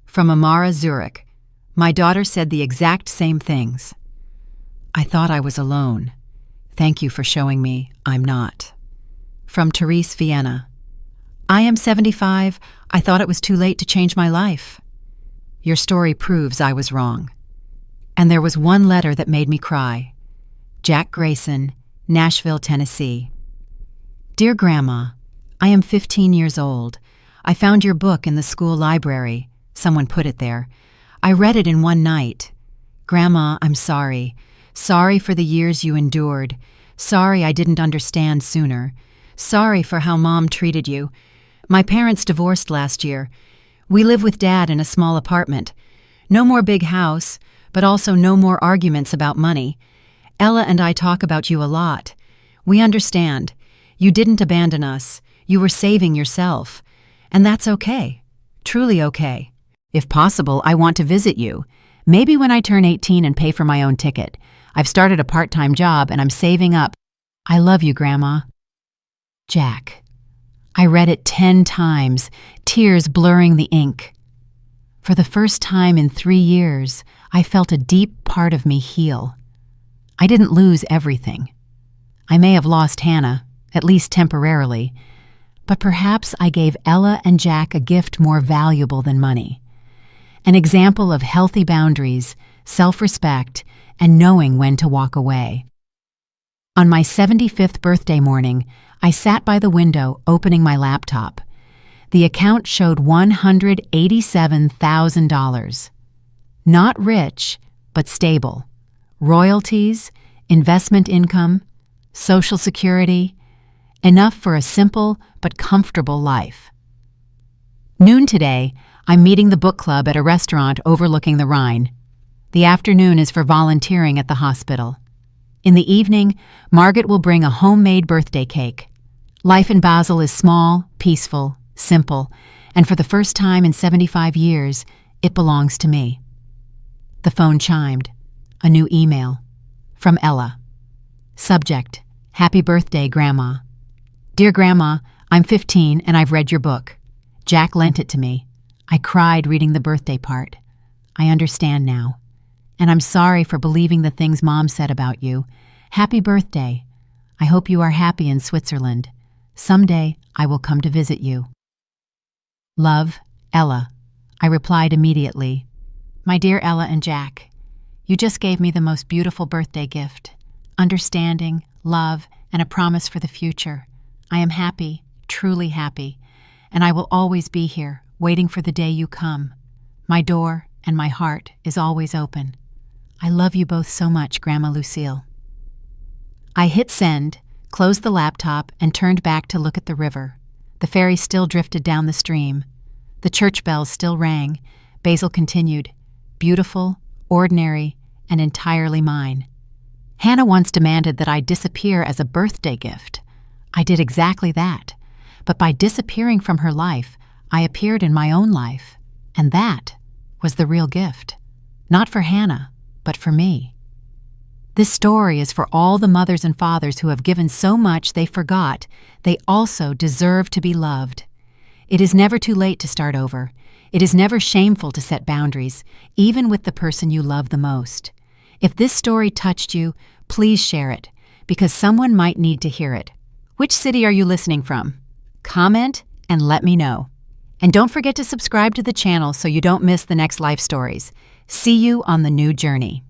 From Amara, Zurich. "My daughter said the exact same things. I thought I was alone. Thank you for showing me I'm not." From Therese, Vienna. "I am 75. I thought it was too late to change my life. Your story proves I was wrong." And there was one letter that made me cry. Jack Grayson, Nashville, Tennessee. "Dear Grandma, I am 15 years old. I found your book in the school library. Someone put it there. I read it in one night. Grandma, I'm sorry. Sorry for the years you endured. Sorry I didn't understand sooner. Sorry for how Mom treated you. My parents divorced last year. We live with Dad in a small apartment. No more big house, but also no more arguments about money. Ella and I talk about you a lot. We understand. You didn't abandon us. You were saving yourself. And that's okay. Truly okay. If possible, I want to visit you. Maybe when I turn 18 and pay for my own ticket. I've started a part-time job and I'm saving up. I love you, Grandma. Jack. I read it 10 times, tears blurring the ink. For the first time in 3 years, I felt a deep part of me heal. I didn't lose everything. I may have lost Hannah, at least temporarily, but perhaps I gave Ella and Jack a gift more valuable than money. An example of healthy boundaries, self-respect, and knowing when to walk away. On my 75th birthday morning, I sat by the window opening my laptop. The account showed $187,000. Not rich, but stable. Royalties, investment income, Social Security, enough for a simple but comfortable life. Noon today, I'm meeting the book club at a restaurant overlooking the Rhine. The afternoon is for volunteering at the hospital. In the evening, Margaret will bring a homemade birthday cake. Life in Basel is small, peaceful, simple, and for the first time in 75 years, it belongs to me. The phone chimed. A new email. From Ella. Subject: Happy birthday, Grandma. Dear Grandma, I'm 15 and I've read your book. Jack lent it to me. I cried reading the birthday part. I understand now. And I'm sorry for believing the things Mom said about you. Happy birthday. I hope you are happy in Switzerland. Someday I will come to visit you. Love, Ella. I replied immediately. My dear Ella and Jack, you just gave me the most beautiful birthday gift. Understanding, love, and a promise for the future. I am happy, truly happy, and I will always be here, waiting for the day you come. My door and my heart is always open. I love you both so much, Grandma Lucille. I hit send, closed the laptop, and turned back to look at the river. The ferry still drifted down the stream. The church bells still rang. Basil continued, beautiful, ordinary, and entirely mine. Hannah once demanded that I disappear as a birthday gift. I did exactly that. But by disappearing from her life, I appeared in my own life. And that was the real gift. Not for Hannah, but for me. This story is for all the mothers and fathers who have given so much they forgot they also deserve to be loved. It is never too late to start over. It is never shameful to set boundaries, even with the person you love the most. If this story touched you, please share it, because someone might need to hear it. Which city are you listening from? Comment and let me know. And don't forget to subscribe to the channel so you don't miss the next life stories. See you on the new journey.